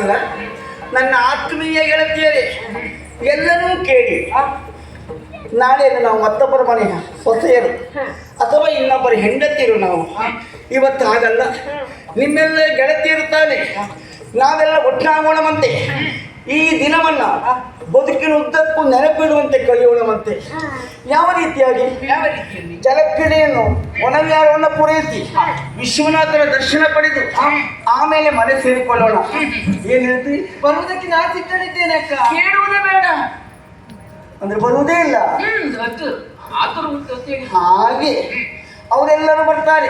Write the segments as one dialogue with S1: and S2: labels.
S1: ಮಾತ್ರವಲ್ಲ, ನನ್ನ ಆತ್ಮೀಯ ಗೆಳತಿಯರೇ ಎಲ್ಲರೂ ಕೇಳಿ, ನಾಳೆ ನಾವು ಮತ್ತೊಬ್ಬರ ಮನೆಯ ಸೊಸೆಯರು ಅಥವಾ ಇನ್ನೊಬ್ಬರ ಹೆಂಡತಿಯರು ನಾವು. ಇವತ್ತು ಹಾಗಲ್ಲ, ನಿಮ್ಮೆಲ್ಲ ಗೆಳತಿಯರುತ್ತಾನೆ, ನಾವೆಲ್ಲ ಒಟ್ಟಾಗೋಣವಂತೆ. ಈ ದಿನವನ್ನ ಬದುಕಿನ ಉದ್ದಕ್ಕೂ ನೆನಪಿಡುವಂತೆ ಕಳೆಯೋಣವಂತೆ. ಯಾವ ರೀತಿಯಾಗಿ? ಜಲಕ್ರೀಡೆಯನ್ನು ಒಣವ್ಯಾರವನ್ನು ಪೂರೈಸಿ ವಿಶ್ವನಾಥನ ದರ್ಶನ ಪಡೆದು ಆಮೇಲೆ ಮನೆ ಸೇರಿಕೊಳ್ಳೋಣ. ಏನ್ ಹೇಳ್ತೀವಿ?
S2: ಬರುವುದಕ್ಕೆ ನಾನು ಸಿದ್ಧನಿದ್ದೇನೆ ಅಕ್ಕ.
S3: ಕೇಳುವುದೇ ಬೇಡ
S1: ಅಂದ್ರೆ ಬರುವುದೇ ಇಲ್ಲ. ಹಾಗೆ ಅವರೆಲ್ಲರೂ ಬರ್ತಾರೆ.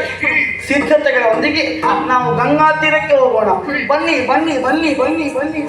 S1: ಸಿದ್ಧತೆಗಳೊಂದಿಗೆ ನಾವು ಗಂಗಾ ತೀರಕ್ಕೆ ಹೋಗೋಣ. ಬನ್ನಿ ಬನ್ನಿ ಬನ್ನಿ ಬನ್ನಿ ಬನ್ನಿ.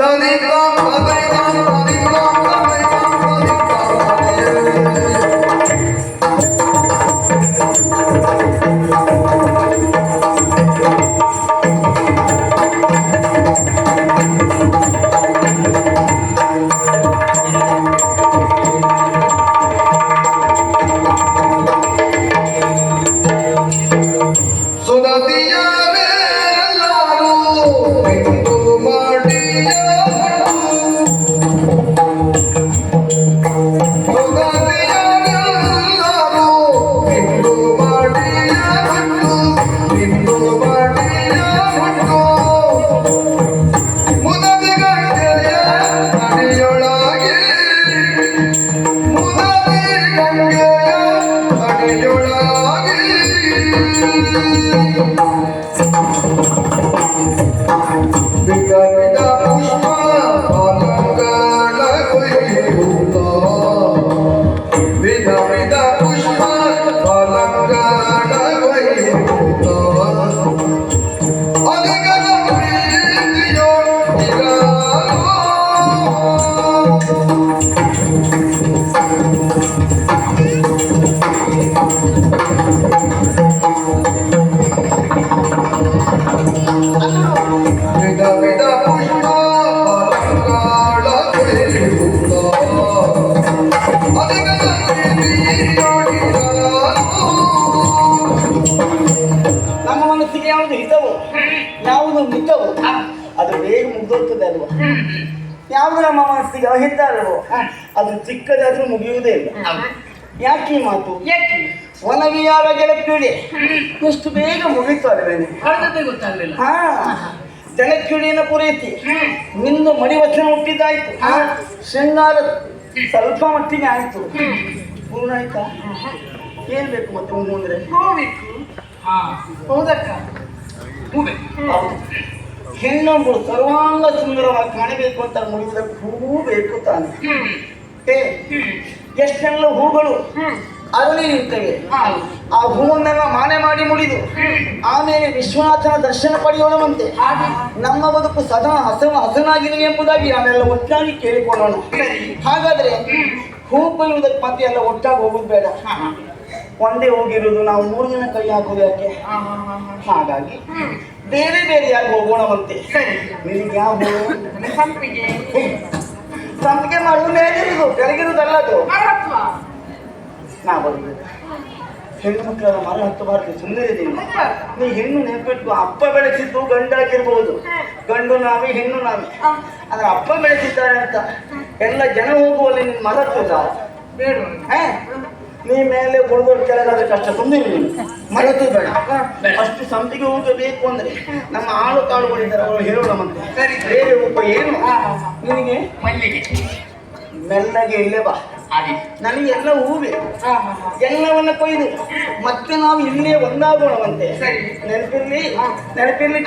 S1: ನಮ್ಮ ಮನಸ್ಸಿಗೆ ಯಾವುದು ಹಿತವೋ ಯಾವುದು ಮಿತವೋ ಅದು ಬೇಗ ಮುಗಿದೋಗ್ತದೆ ಅಲ್ವಾ? ಯಾವುದು ನಮ್ಮ ಮನಸ್ಸಿಗೆ ಅಹಿತ ಅಲ್ವೋ ಅದು ಚಿಕ್ಕದಾದ್ರೂ ಮುಗಿಯುವುದೇ ಇಲ್ಲ. ಯಾಕೆ ಈ ಮಾತು? ಒನವಿಯಾರ ಗೆಳಕ್ರೀಡೆ ಎಷ್ಟು ಬೇಗ ಮುಗಿತು ಅಲ್ವೇನೆ?
S3: ಗೊತ್ತಾಗಲಿಲ್ಲ.
S1: ಹಾ, ಜಲಕ್ರೀಡೆಯನ್ನು ಪೂರೈಸಿ ನಿಂದು ಮಡಿವಚನ ಹುಟ್ಟಿದ್ದಾಯ್ತು, ಶೃಂಗಾರ ಸ್ವಲ್ಪ ಮಟ್ಟಿಗೆ ಆಯ್ತು, ಪೂರ್ಣ ಆಯ್ತಾ? ಏನ್ ಬೇಕು ಮತ್ತೆ ಮುಂದೆ?
S3: ಹೌದಕ್ಕ,
S1: ಹೆಣ್ಣೊಬ್ಬಳು ಸರ್ವಾಂಗ ಸುಂದರವಾಗಿ ಕಾಣಬೇಕು ಅಂತ ಮುಡಿಯುವುದಕ್ಕೆ ಹೂ ಬೇಕು ತಾನೆ. ಎಷ್ಟೆಲ್ಲ ಹೂಗಳು ಅರಳಿ ನಿಂತವೆ. ಆ ಹೂವನ್ನೆಲ್ಲ ಮಾನೆ ಮಾಡಿ ಮುಡಿದು ಆಮೇಲೆ ವಿಶ್ವನಾಥನ ದರ್ಶನ ಪಡೆಯೋಣವಂತೆ. ನಮ್ಮ ಬದುಕು ಸದಾ ಹಸನಾಗಿರಲಿ ಎಂಬುದಾಗಿ ನಾವೆಲ್ಲ ಒಟ್ಟಾಗಿ ಕೇಳಿಕೊಳ್ಳೋಣ. ಹಾಗಾದ್ರೆ ಹೂ ಕೊಯ್ಯುವುದಕ್ಕೆ ಮತ್ತೆ ಎಲ್ಲ ಒಟ್ಟಾಗಿ ಹೋಗುದು ಬೇಡ. ಒಂದೇ ಹೋಗಿರುವುದು, ನಾವು 3 ದಿನ ಕೈ ಹಾಕುವುದು ಯಾಕೆ? ಹಾಗಾಗಿ ಬೇರೆ ಬೇರೆಯಾಗಿ ಹೋಗೋಣವಂತೆ. ನಿನಗೆ ಯಾವ
S3: ಸಂಪಿಗೆ
S1: ಸಂಪಿಗೆ ಮಾಡುವುದು ಮೇಲಿರುವುದು, ಕೆಳಗಿರುವುದಲ್ಲ ಅದು. ನಾ ಬರುದು ಹೆಣ್ಣು ಮಕ್ಕಳ ಮರ ಹತ್ತಬಾರದು, ಸುಂದರಿದ್ದೀನಿ. ನೀ ಹೆಣ್ಣು ನೆನಪಿಟ್ಟು ಅಪ್ಪ ಬೆಳೆಸಿದ್ದು ಗಂಡಾಗಿರ್ಬಹುದು, ಗಂಡು ನಾವೇ ಹೆಣ್ಣು ನಾವೇ. ಆದ್ರೆ ಅಪ್ಪ ಬೆಳೆಸಿದ್ದಾರೆ ಅಂತ ಎಲ್ಲ ಜನ ಹೋಗುವಲ್ಲಿ ನಿನ್ನ ಮರ ಹತ್ತದ
S3: ಬೇಡ.
S1: ನೀ ಮೇಲೆ ಬುಡದೊಡ್ಡ ಕೆಳಗಾದ್ರೆ ಕಷ್ಟ, ಸುಮ್ಮನೆ ಮರೆತು ಬೇಡ. ಅಷ್ಟು ಸಂಪಿಗೆ ಹೋಗಬೇಕು ಅಂದ್ರೆ ನಮ್ಮ ಆಳು ಕಾಳುಗಳಿದ್ದಾರೆ, ಅವರು ಹೇಳೋಣ ಮತ್ತೆ. ಬೇರೆ ಒಬ್ಬ ಏನು ನಿನಗೆ
S3: ಮಲ್ಲಿಗೆ
S1: ಮೆಲ್ಲಗೆ ಇಲ್ಲೇ ಬಾ. ನನಗೆ ಎಲ್ಲ ಹೂವೆ ಎಲ್ಲವನ್ನ ಕೊಯ್ದು ಮತ್ತೆ ನಾವು ಇಲ್ಲೇ ಒಂದಾಗೋಣವಂತೆ. ನೆನಪಿರ್ಲಿ ನೆನಪಿರ್ಲಿ.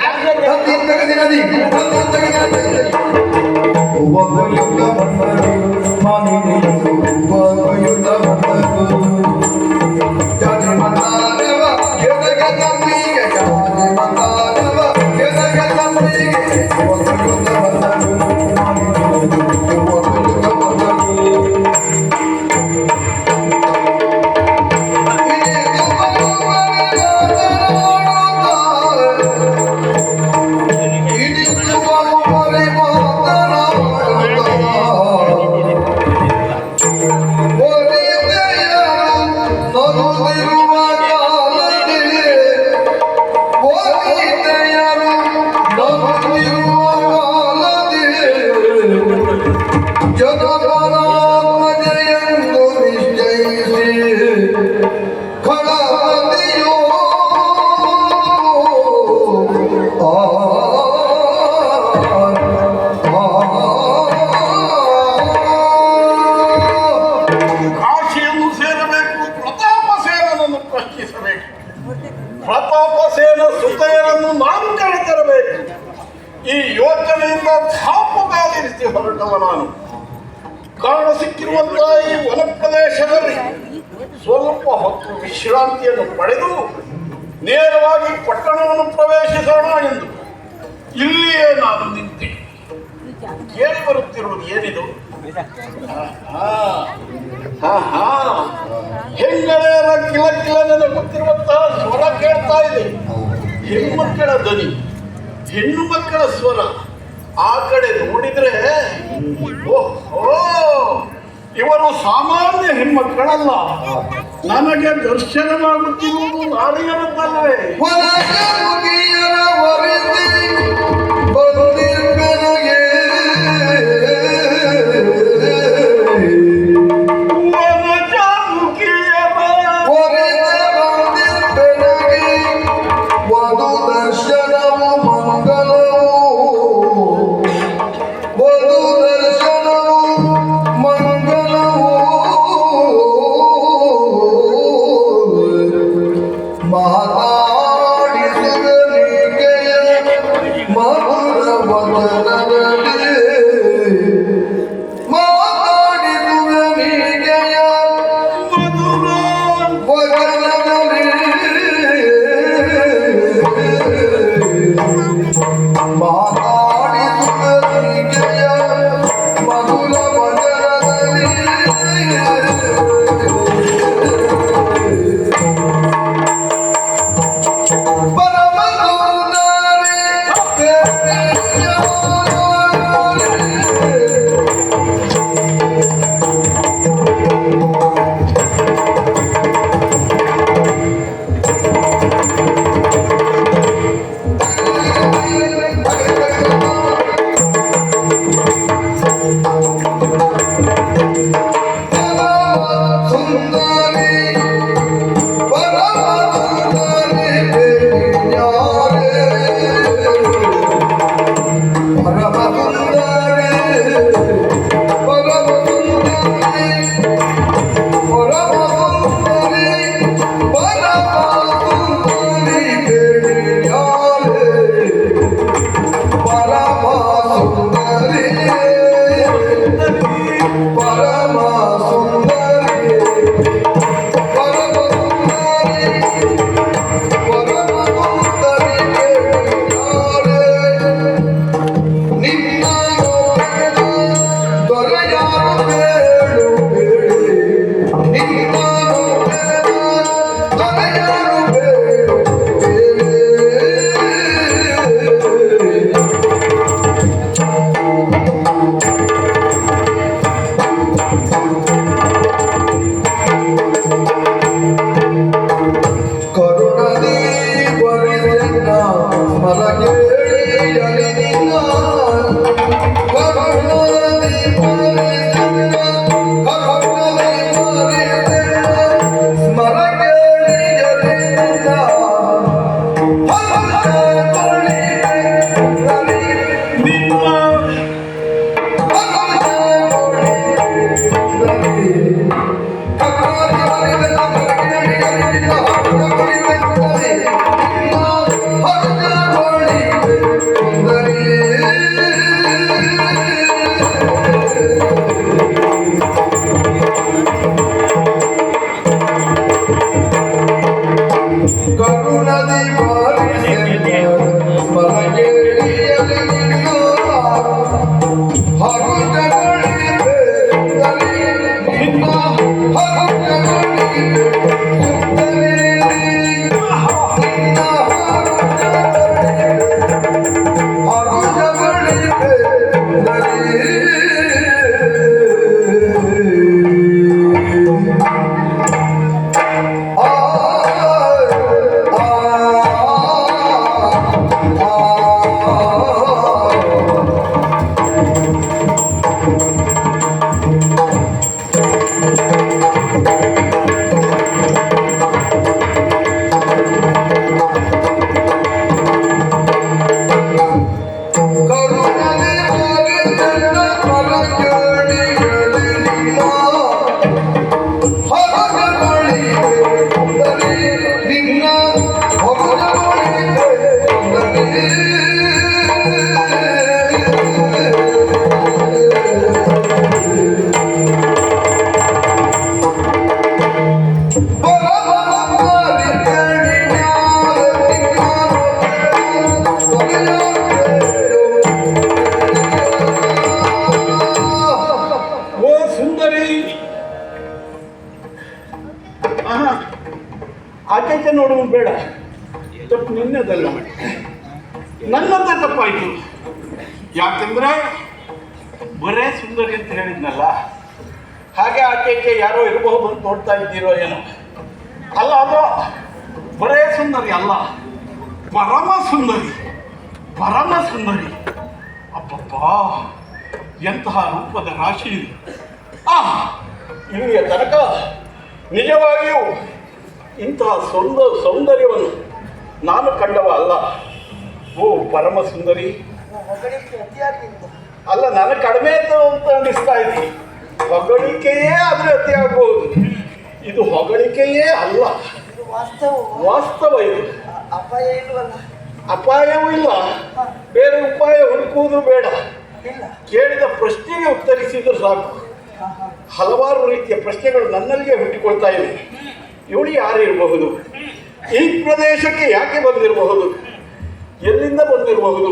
S4: ಅವನನ್ನು ನಾನು ಕರೆತರಬೇಕು. ಈ ಯೋಚನೆಯಿಂದ ಧಾಪುಗಾಲಿರಿಸಿ ಹೊರಟವ ನಾನು. ಕಾರಣ ಸಿಕ್ಕಿರುವಂತಹ ಈ ವನ ಪ್ರದೇಶದಲ್ಲಿ ಸ್ವಲ್ಪ ಹೊತ್ತು ವಿಶ್ರಾಂತಿಯನ್ನು ಪಡೆದು ನೇರವಾಗಿ ಪಟ್ಟಣವನ್ನು ಪ್ರವೇಶಿಸೋಣ ಎಂದು ಇಲ್ಲಿಯೇ ನಾನು ನಿಂತೆ. ಕೇಳಿ ಬರುತ್ತಿರುವುದು ಏನಿದು? ಹೆಂಗಳೆಯರ ಕಿಲ ಕಿಲನೆಂದು ಗೊತ್ತಿರುವಂತಹ ಸ್ವರ ಕೇಳ್ತಾ ಇದೆ. ಹೆಣ್ಮಕ್ಕಳ ಧ್ವನಿ, ಹೆಣ್ಣು ಮಕ್ಕಳ ಸ್ವರ. ಆ ಕಡೆ ನೋಡಿದ್ರೆ ಓಹೋ, ಇವರು ಸಾಮಾನ್ಯ ಹೆಣ್ಮಕ್ಕಳಲ್ಲ. ನನಗೆ ದರ್ಶನವಾಗುತ್ತಿರುವುದು ನಾಡಿಯರದ್ದಲ್ಲವೇ? ಓ ಸುಂದರಿ, ಆಚೆ ನೋಡುವುದು ಬೇಡ, ತಪ್ಪು ನಿನ್ನದಲ್ಲ, ನನ್ನದೇ ತಪ್ಪಾಯ್ತು. ಯಾಕೆಂದ್ರೆ ಬರೇ ಸುಂದರಿ ಅಂತ ಹೇಳಿದ್ನಲ್ಲ, ಹಾಗೆ ಆಚೆ ಯಾರೋ ಇರಬಹುದು ಅಂತ ನೋಡ್ತಾ ಇದ್ದೀರೋ ಏನೋ. ಅಲ್ಲ, ಅದು ಬರೇ ಸುಂದರಿ ಅಲ್ಲ, ಪರಮ ಸುಂದರಿ, ಪರಮ ಸುಂದರಿ. ಅಪ್ಪಪ್ಪ, ಎಂತಹ ರೂಪದ ರಾಶಿ ಇದು. ಇಲ್ಲಿಯ ತನಕ ನಿಜವಾಗಿಯೂ ಇಂತಹ ಸೌಂದರ್ಯವನ್ನು ನಾನು ಕಂಡವ ಅಲ್ಲ. ಓ ಪರಮ ಸುಂದರಿ, ಅಲ್ಲ ನನಗೆ ಕಡಿಮೆ ಆಯ್ತು ಅಂತ ಅನಿಸ್ತಾ ಇದ್ದೀನಿ. ಹೊಗಳಿಕೆಯೇ ಆದ್ರೆ ಅತಿ ಆಗ್ಬಹುದು, ಇದು ಹೊಗಳಿಕೆಯೇ ಅಲ್ಲ, ವಾಸ್ತವ ಇದು.
S1: ಅಪಾಯ ಇಲ್ವಲ್ಲ?
S4: ಅಪಾಯವೂ ಇಲ್ಲ, ಬೇರೆ ಉಪಾಯ ಹುಡುಕುವುದು ಬೇಡ. ಕೇಳಿದ ಪ್ರಶ್ನೆಗೆ ಉತ್ತರಿಸಿದ್ರು ಸಾಕು. ಹಲವಾರು ರೀತಿಯ ಪ್ರಶ್ನೆಗಳು ನನ್ನಲ್ಲಿಯೇ ಹುಟ್ಟಿಕೊಳ್ತಾ ಇವೆ. ಇವಳು ಯಾರಿರಬಹುದು, ಈ ಪ್ರದೇಶಕ್ಕೆ ಯಾಕೆ ಬಂದಿರಬಹುದು, ಎಲ್ಲಿಂದ ಬಂದಿರಬಹುದು,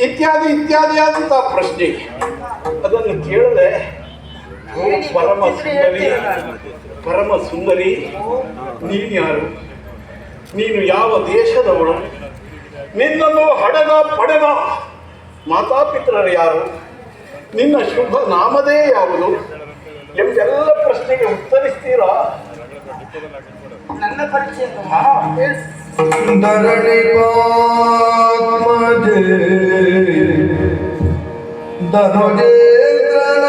S4: ಇತ್ಯಾದಿ ಇತ್ಯಾದಿಯಾದಂತಹ ಪ್ರಶ್ನೆ. ಅದನ್ನು ಕೇಳದೆ ಪರಮ ಸುಂದರಿ, ಪರಮ ಸುಂದರಿ, ನೀನು ಯಾರು, ನೀನು ಯಾವ ದೇಶದವಳು, ನಿನ್ನನ್ನು ಹಡೆದ ಪಡೆದ ಮಾತಾಪಿತರರು ಯಾರು, ನಿನ್ನ ಶುಭ ನಾಮದೇ ಯಾವುದು ಎಂಬೆಲ್ಲ ಪ್ರಶ್ನೆಗೆ ಉತ್ತರಿಸ್ತೀರಾ?
S1: ನನ್ನ ಪರಿಚಯ
S5: ಧರಣಿ ಧನುಜೇಂದ್ರನ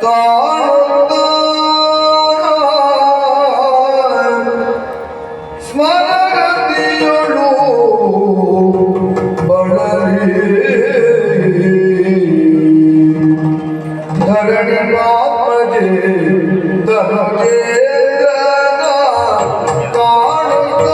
S5: ಕಾಣುತ್ತ ಸ್ಮರತಿಯೊಳು ಬಳಲಿ ಧರಣಿ ಪಾಪಜೆ ಧನುಜೇಂದ್ರನ ಕಾಣುತ್ತ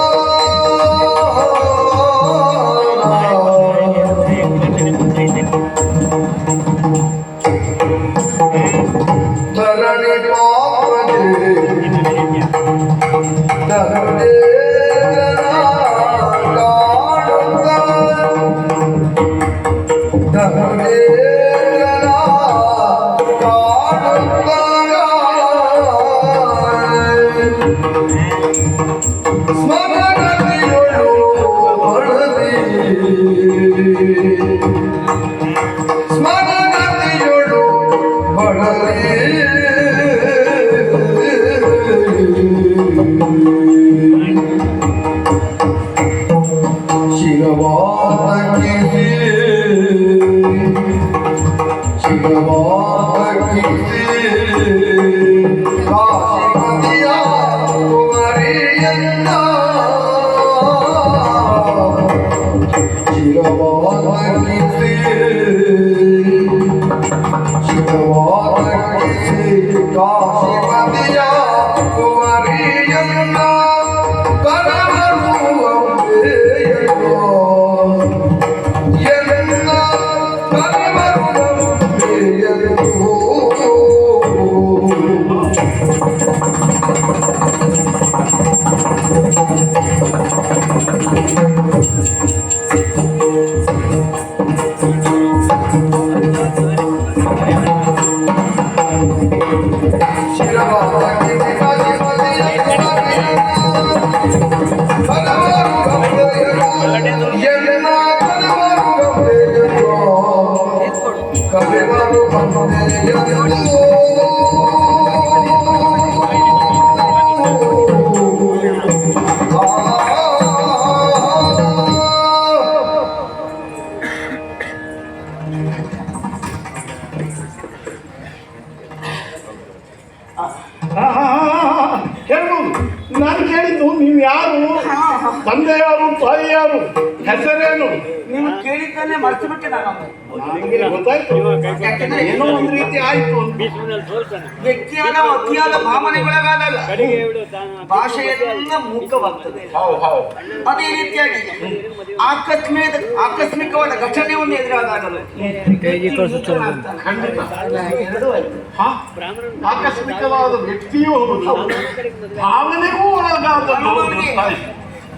S5: ಧರಣಿ ಪಾಪಜೆ ಧನುಜೇಂದ್ರನ ಕಾಣುತ್ತ ಧನುಜೇಂದ್ರನ ಕಾಣುತ್ತ ಸ್ಮರಣೆಯೊಳು ಬಳಲಿ ಸ್ಮರಣೆಯೊಳು ಬಳಲಿ ಶಿರವಾತಕಿಸಿ ಶಿರವಾತಕಿಸಿ ಕಾಶಿಪತಿಯ ಕುವರಿಯನ್ನ ಶಿರವಾತಕಿಸಿ ಶಿರವಾತಕಿಸಿ ಕಾಶಿಪತಿಯ ಕುವರಿಯನ್ನ ಕರವರುವಂತೆಯೋ ಎನ್ನ ಕರವರುವಂತೆಯೋ ಶಿರವಾತಕಿಸಿ ಕಾಶಿಪತಿಯ ಕವಿವರು
S4: ಹೇಳ್ಬೋದು. ನಾನು ಕೇಳಿದ್ದು ನೀವು ಯಾರು, ತಂದೆ ಯಾರು, ತಾಯಿ ಯಾರು, ಹೆಸರೇನು?
S1: ನೀವು ಕೇಳಿದ್ದನ್ನೇ ಮರ್ತು ಬಿಟ್ಟೆ ನಾನು.
S4: ನನಗೆ ಗೊತ್ತಾಯ್ತು, ಏನೋ ಒಂದು ರೀತಿ ಆಯ್ತು ಅಂತ.
S1: ವ್ಯಕ್ತಿಯಾದ ಅತಿಯಾದ ಭಾವನೆಗೊಳಗಾದಾಗ ಭಾಷೆಯೆಲ್ಲ ಮೂಕವಾಗ್ತದೆ. ಅದೇ ರೀತಿಯಾಗಿ ಆಕಸ್ಮಿಕವಾದ ಘಟನೆ ಒಂದು ಎದುರಾದಾಗಲು
S4: ಖಂಡಿತ
S1: ಎರಡೂ ಆಯ್ತು.
S4: ಆಕಸ್ಮಿಕವಾದ ವ್ಯಕ್ತಿಯೂ ಹೌದು, ಭಾವನೆಗೂ ಒಳಗಾದದ್ದು.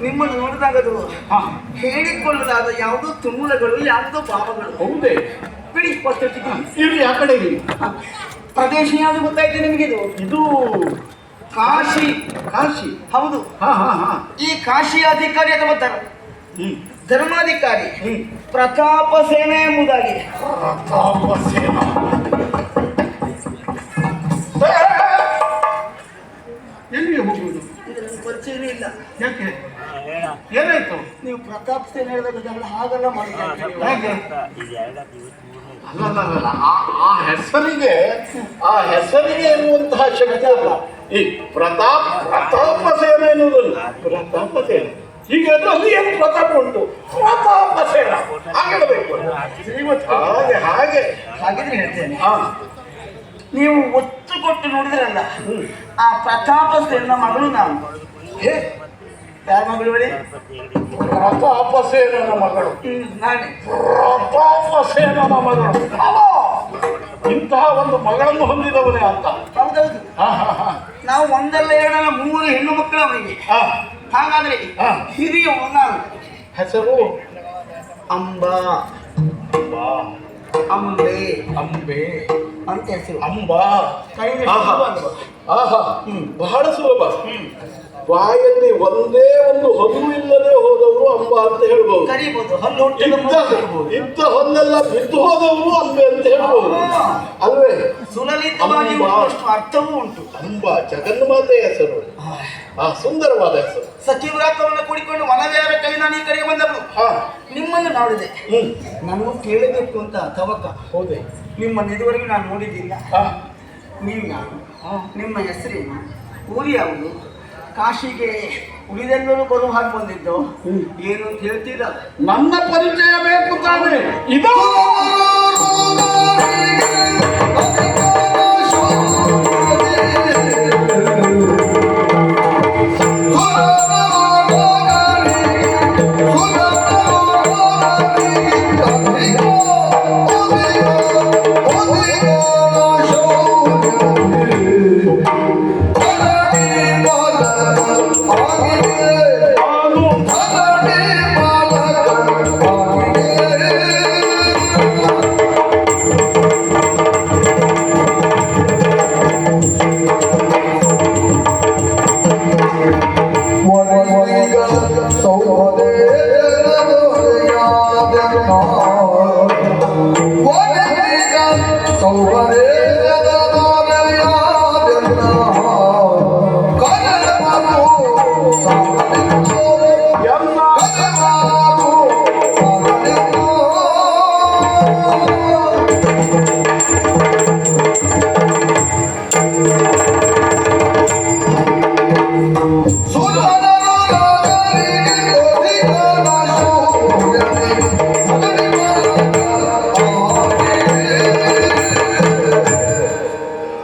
S1: ನಿಮ್ಮನ್ನು ನೋಡಿದಾಗ ಅದು
S4: ಹಾ
S1: ಹೇಳಿಕೊಳ್ಳಲಾದ ಯಾವುದೋ ತುಮುಲಗಳು ಯಾವುದೋ ಭಾವಗಳು
S4: ಹೌದೇ
S1: ಬಿಡಿ ಪದ್ಧತಿಗೆ
S4: ಇರ್ಲಿ ಆ ಕಡೆ ಇರ್ಲಿ.
S1: ಪ್ರದೇಶ ಯಾವುದು ಗೊತ್ತಾಯ್ತು ನಿಮಗೆ?
S4: ಇದು
S1: ಕಾಶಿ.
S4: ಕಾಶಿ.
S1: ಹೌದು.
S4: ಹಾ ಹಾ ಹಾ
S1: ಈ ಕಾಶಿಯ ಅಧಿಕಾರಿ ಅಥವಾ
S4: ಹ್ಮ್
S1: ಧರ್ಮಾಧಿಕಾರಿ ಪ್ರತಾಪ ಸೇನೆ ಎಂಬುದಾಗಿ.
S4: ಪ್ರತಾಪ ಸೇನ. ಎಲ್ಲಿಗೆ ಹೋಗುವುದು?
S1: ಇದು ನನ್ನ ಪರಿಚಯನೇ ಇಲ್ಲ.
S4: ಯಾಕೆ ಏನಾಯ್ತು?
S1: ನೀವು ಪ್ರತಾಪ್ ಸೇನೆ ಹೇಳಿದಾಗ ಹಾಗೆಲ್ಲ ಮಾಡಿದ್ದಾರೆ.
S4: ಹೇಗೆ? ಅಲ್ಲ ಆ ಹೆಸರಿಗೆ ಎನ್ನುವಂತಹ ಶಕ್ತಿ ಅಲ್ಲ. ಈ ಪ್ರತಾಪ ಸೇನೆ ಎನ್ನುವುದಲ್ಲ. ಪ್ರತಾಪ ಸೇನೆ ಈಗ ಅದರಲ್ಲಿ ಏನು ಪ್ರತಾಪ ಉಂಟು? ಪ್ರತಾಪ ಸೇನ ಹಾಗೆಲ್ಲಬೇಕು. ಹಾಗೆ ಹಾಗೆ
S1: ಹಾಗಿದ್ರೆ ಹೇಳ್ತೇನೆ,
S4: ಹಾ
S1: ನೀವು ಒತ್ತು ಕೊಟ್ಟು ನೋಡಿದ್ರಲ್ಲ, ಆ ಪ್ರತಾಪ ಸೇನ ಮಗಳು ನಾನು.
S4: ಹೇ
S1: ಯಾರ ಮಗಳು ಹೇಳಿ?
S4: ಪ್ರತಾಪ ಸೇನನ ಮಗಳು.
S1: ನಾನೇ.
S4: ಪ್ರತಾಪ ಸೇನನ ಮಗಳು. ಇಂತಹ ಒಂದು ಮಗಳನ್ನು ಹೊಂದಿದವನೇ ಅಂತ.
S1: ಹೌದೌದು.
S4: ಹಾ ಹಾ ಹಾ
S1: ನಾವು ಒಂದಲ್ಲ ಎರಡಲ್ಲ 3 ಹೆಣ್ಣು ಮಕ್ಕಳು ಅವನಿಗೆ.
S4: ಹಾ
S1: ಹಾಗಾದ್ರೆ
S4: ಹಾ.
S1: ಹಿರಿಯ ನಾನು.
S4: ಹೆಸರು
S1: ಅಂಬಾ,
S4: ಅಂಬಾ,
S1: ಅಂಬೆ
S4: ಅಂಬೆ,
S1: ಅಂತ ಹೆಸರು.
S4: ಅಂಬಾ.
S1: ಕೈಗೆ
S4: ಆಹಾ.
S1: ಸುಲಭ.
S4: ಆಹಾ ಬಹಳ ಸುಲಭ. ಬಾಯಲ್ಲಿ ಒಂದೇ ಒಂದು ಹೊನ್ನು ಇಲ್ಲದೆ ಹೋದವರು ಅಂಬ ಅಂತ ಹೇಳ್ಬಹುದು.
S1: ಕರೀಬಹುದು. ಹಲ್ಲು ಹುಟ್ಟಿದ
S4: ಇದ್ದ ಹೊನ್ನೆಲ್ಲ ಬಿದ್ದು ಹೋದವರು ಅಂಬೆ ಅಂತ ಹೇಳ್ಬಹುದು ಅಲ್ವೇ?
S1: ಸುಲಲಿತವಾಗಿ
S4: ಅಂಬಾ.
S1: ಅಷ್ಟು ಅರ್ಥವೂ ಉಂಟು.
S4: ಅಂಬ ಜಗನ್ಮಾತೆಯ ಹೆಸರು. ಆ ಸುಂದರವಾದ ಹೆಸರು.
S1: ಸಚಿವರಾತ್ರವನ್ನು ಕೂಡಿಕೊಂಡು ವನವ್ಯಾರ ಕೈ ನಾನು ಈ ಕಡೆಗೆ ಬಂದವರು.
S4: ಹಾ
S1: ನಿಮ್ಮನ್ನು ನೋಡಿದೆ. ನನ್ನನ್ನು ಕೇಳಬೇಕು ಅಂತ ತವಕ.
S4: ಹೌದೇ?
S1: ನಿಮ್ಮನ್ನು ಇದುವರೆಗೂ ನಾನು ನೋಡಿದ್ದಿಲ್ಲ.
S4: ಹಾ
S1: ನೀವು ಯಾರು? ನಿಮ್ಮ ಹೆಸರೇನು? ಊರು ಯಾವುದು? ಕಾಶಿಗೆ ಉಳಿದೆಲ್ಲರೂ ಬರುವ ಹಾಗೆ ಬಂದಿದ್ದು ಏನು ಅಂತ ಹೇಳ್ತೀರಾ?
S4: ನನ್ನ ಪರಿಚಯ ಬೇಕು ತಾನೆ. ಇದು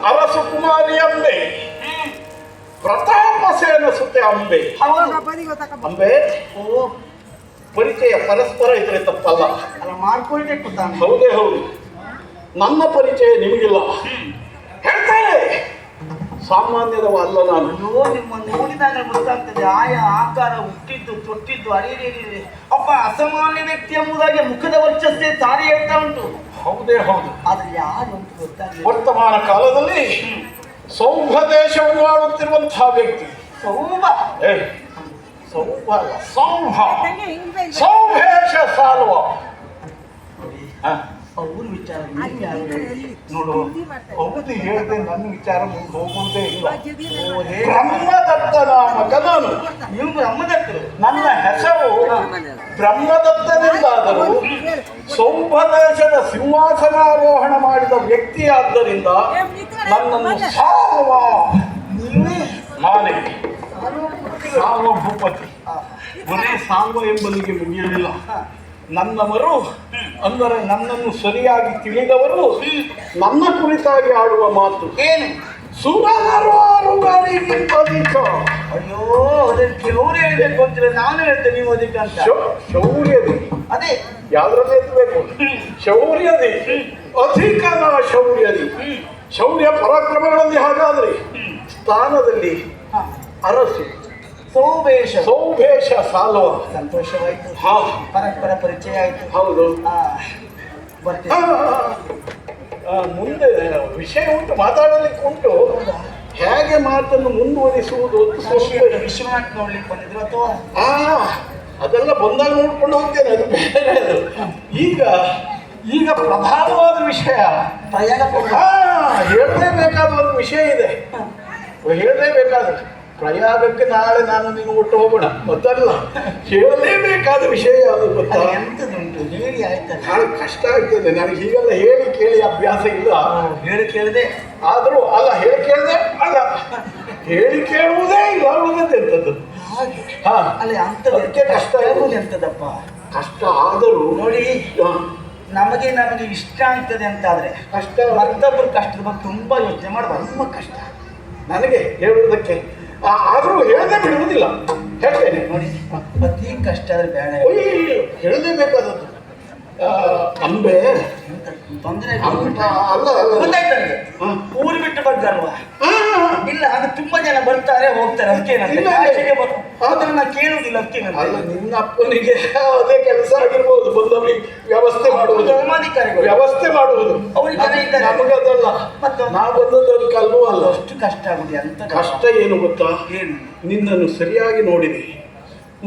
S4: ಅರಸು ಕುಮಾರಿ ಅಂಬೆ, ಪ್ರತಾಪ ಸೇನ ಸುತ್ತೆ ಅಂಬೆ. ಅಂಬೆ ಪರಿಚಯ ಪರಸ್ಪರ ಇದ್ರೆ ತಪ್ಪಲ್ಲ.
S1: ಅಲ್ಲ ಮಾಡ್ಕೊಳ್ಬೇಕು ತಾನೆ.
S4: ಹೌದೇ ಹೌದು. ನನ್ನ ಪರಿಚಯ ನಿಮಗಿಲ್ಲ ಹೇಳ್ತಾರೆ. ಸಾಮಾನ್ಯದವಲ್ಲ ನಾನು.
S1: ಅಯ್ಯೋ, ನಿಮ್ಮನ್ನು ನೋಡಿದಾಗ ಗೊತ್ತಾಗ್ತದೆ. ಆಯಾ ಆಕಾರ, ಹುಟ್ಟಿದ್ದು, ತೊಟ್ಟಿದ್ದು, ಅರಿಯೇ ಒಬ್ಬ ಅಸಾಮಾನ್ಯ ವ್ಯಕ್ತಿ ಎಂಬುದಾಗಿ ಮುಖದ ವರ್ಚಸ್ಸೇ ಸಾರಿ ಹೇಳ್ತಾ ಉಂಟು.
S4: ಹೌದೇ ಹೌದು.
S1: ಆದ್ರೆ ಯಾರು ಅಂತ ಗೊತ್ತಾಗಲಿಲ್ಲ.
S4: ವರ್ತಮಾನ ಕಾಲದಲ್ಲಿ ಸೌಭ ದೇಶವನ್ನು ಆಳುತ್ತಿರುವಂತಹ ವ್ಯಕ್ತಿ.
S1: ಸೌಭ
S4: ಸೌಭ ಅಲ್ಲ, ಸೌಭ. ಸೌಭೇಶ ಸಾಲ್ವ.
S1: ಅವ್ರ ವಿಚಾರ
S4: ನೋಡು, ಹೌದು ಹೇಳ್ದೆ ನನ್ನ ವಿಚಾರ ಮುಂದೆ ಹೋಗುವುದೇ ಇಲ್ಲ. ಬ್ರಹ್ಮದತ್ತ ನಾಮಕ ನಾನು.
S1: ನೀವು ಬ್ರಹ್ಮದತ್ತರು.
S4: ನನ್ನ ಹೆಸರು ಬ್ರಹ್ಮದತ್ತನಿಂದಾದರೂ ಸೌಭದೇಶದ ಸಿಂಹಾಸನಾರೋಹಣ ಮಾಡಿದ ವ್ಯಕ್ತಿಯಾದ್ದರಿಂದ ನನ್ನನ್ನು ಸಾರ್ವ ನಾನೇ ಸಾರ್ವಭೂಪತಿ. ಮನೆ ಸಾರ್ವ ಎಂಬುದಿಗೆ ಮುಗಿಯಲಿಲ್ಲ. ನನ್ನವರು ಅಂದರೆ ನನ್ನನ್ನು ಸರಿಯಾಗಿ ತಿಳಿದವರು ನನ್ನ ಕುರಿತಾಗಿ ಆಡುವ ಮಾತು
S1: ಏನು?
S4: ಸುರನರೋರುಗಳಿಗಿಂತ ಅಧಿಕ.
S1: ಅಯ್ಯೋ, ಅದಕ್ಕೆ ಅವ್ರು ಹೇಳ್ಬೇಕು ಅಂತಿಲ್ಲ, ನಾನು ಹೇಳ್ತೇನೆ ನೀವು ಅದಕ್ಕೆ ಅಂತ.
S4: ಶೌರ್ಯದಿ
S1: ಅದೇ
S4: ಯಾವ್ದ್ರಲ್ಲಿ ಎತ್ತಬೇಕು? ಶೌರ್ಯದಿ ಅಧಿಕನ ಶೌರ್ಯದಿ. ಶೌರ್ಯ ಪರಾಕ್ರಮಗಳಲ್ಲಿ ಹಾಗಾದ್ರೆ ಸ್ಥಾನದಲ್ಲಿ ಅರಸು,
S1: ಸೌಭೇಷ
S4: ಸೌಭೇಷ ಸಾಲುವ.
S1: ಸಂತೋಷವಾಯ್ತು.
S4: ಹಾ
S1: ಪರಸ್ಪರ ಪರಿಚಯ ಆಯ್ತು.
S4: ಹೌದು.
S1: ಬರ್ತೀನಿ.
S4: ಮುಂದೆ ವಿಷಯ ಉಂಟು, ಮಾತಾಡಲಿಕ್ಕೆ ಉಂಟು. ಹೇಗೆ ಮಾತನ್ನು ಮುಂದುವರಿಸುವುದು ಅಂತ ಸ್ವಲ್ಪ
S1: ವಿಶ್ವನಾಥ್ ನೋಡ್ಲಿಕ್ಕೆ ಬಂದಿದ್ರು ಅಥವಾ
S4: ಅದೆಲ್ಲ ಬಂದಾಗ ನೋಡ್ಕೊಂಡು ಹೋಗ್ತೇನೆ, ಅದು ಬೇರೆ. ಅದು ಈಗ ಪ್ರಧಾನವಾದ ವಿಷಯ
S1: ಪ್ರಯಾಣ
S4: ಹೇಳಲೇಬೇಕಾದ ಒಂದು ವಿಷಯ ಇದೆ. ಹೇಳಲೇಬೇಕಾದ ಪ್ರಯಾಗಕ್ಕೆ ನಾಳೆ ನಾನು ನೀನು ಒಟ್ಟು ಹೋಗೋಣ, ಗೊತ್ತಲ್ಲ. ಹೇಳಲೇಬೇಕಾದ ವಿಷಯ ಯಾವುದು ಗೊತ್ತಾ?
S1: ಎಂತದುಂಟು ಹೇಳಿ ಆಯ್ತಲ್ಲ.
S4: ನಾಳೆ ಕಷ್ಟ ಆಗ್ತದೆ ನನಗೆ, ಹೀಗೆಲ್ಲ ಹೇಳಿ ಕೇಳಿ ಅಭ್ಯಾಸ ಇಲ್ಲ.
S1: ಹೇಳಿ ಕೇಳದೆ
S4: ಆದ್ರೂ ಅಲ್ಲ, ಹೇಳಿ ಕೇಳದೆ ಅಲ್ಲ, ಹೇಳಿ ಕೇಳುವುದೇ ಇಲ್ಲ ಉಳಿದದ್ದೆಂಥದ್ದು.
S1: ಹಾಗೆ
S4: ಹಾ
S1: ಅಲ್ಲಿ ಅಂತದಕ್ಕೆ ಕಷ್ಟ ಆಗುವುದು ಎಂತದಪ್ಪ.
S4: ಕಷ್ಟ ಆದರೂ
S1: ನೋಡಿ, ನಮಗೆ ಇಷ್ಟ ಆಗ್ತದೆ ಅಂತಾದ್ರೆ
S4: ಕಷ್ಟ
S1: ಮತ್ತೊಬ್ಬರು ಕಷ್ಟದ ಬಗ್ಗೆ ತುಂಬಾ ಯೋಚನೆ ಮಾಡುವ. ತುಂಬ ಕಷ್ಟ
S4: ನನಗೆ ಹೇಳುವುದಕ್ಕೆ, ಆದರೂ ಹೇಳದೆ ಬಿಡುವುದಿಲ್ಲ, ಹೇಳ್ತೇನೆ.
S1: ನೋಡಿ, ಅತಿ ಕಷ್ಟ ಆದ್ರೆ ಬೇಡ,
S4: ಹೇಳಲೇಬೇಕಾದದ್ದು. ಅಂಬೆ
S1: ತೊಂದರೆ
S4: ಅಲ್ಲ
S1: ಗೊತ್ತಾಯ್ತು ನನಗೆ. ಊರು ಬಿಟ್ಟು ಬರ್ತಾರಲ್ವಾ? ಇಲ್ಲ, ಅದು ತುಂಬಾ ಜನ ಬರ್ತಾರೆ ಹೋಗ್ತಾರೆ, ಅದಕ್ಕೆ ಆದ್ರೆ ನಾನು ಕೇಳುವುದಿಲ್ಲ. ಅದಕ್ಕೆ
S4: ಅಲ್ಲ, ನಿನ್ನ ಅಪ್ಪನಿಗೆ ಅದೇ ಕೆಲಸ ಆಗಿರ್ಬೋದು, ಬಂದವರಿಗೆ ವ್ಯವಸ್ಥೆ ಮಾಡುವುದು,
S1: ಧರ್ಮಾಧಿಕಾರಿಗಳು
S4: ವ್ಯವಸ್ಥೆ ಮಾಡುವುದು
S1: ಅವ್ರಿಗೆ ಜನ ಇದ್ದಾರೆ.
S4: ನಮಗದಲ್ಲ, ನಾವು ಬಂದದ್ದು ಅದಕ್ಕೆ ಅಲ್ವೂ ಅಲ್ಲ.
S1: ಅಷ್ಟು ಕಷ್ಟ ಆಗುದು ಅಂತ.
S4: ಕಷ್ಟ ಏನು ಗೊತ್ತಾ?
S1: ಏನು?
S4: ನಿನ್ನನ್ನು ಸರಿಯಾಗಿ ನೋಡಿದೆ,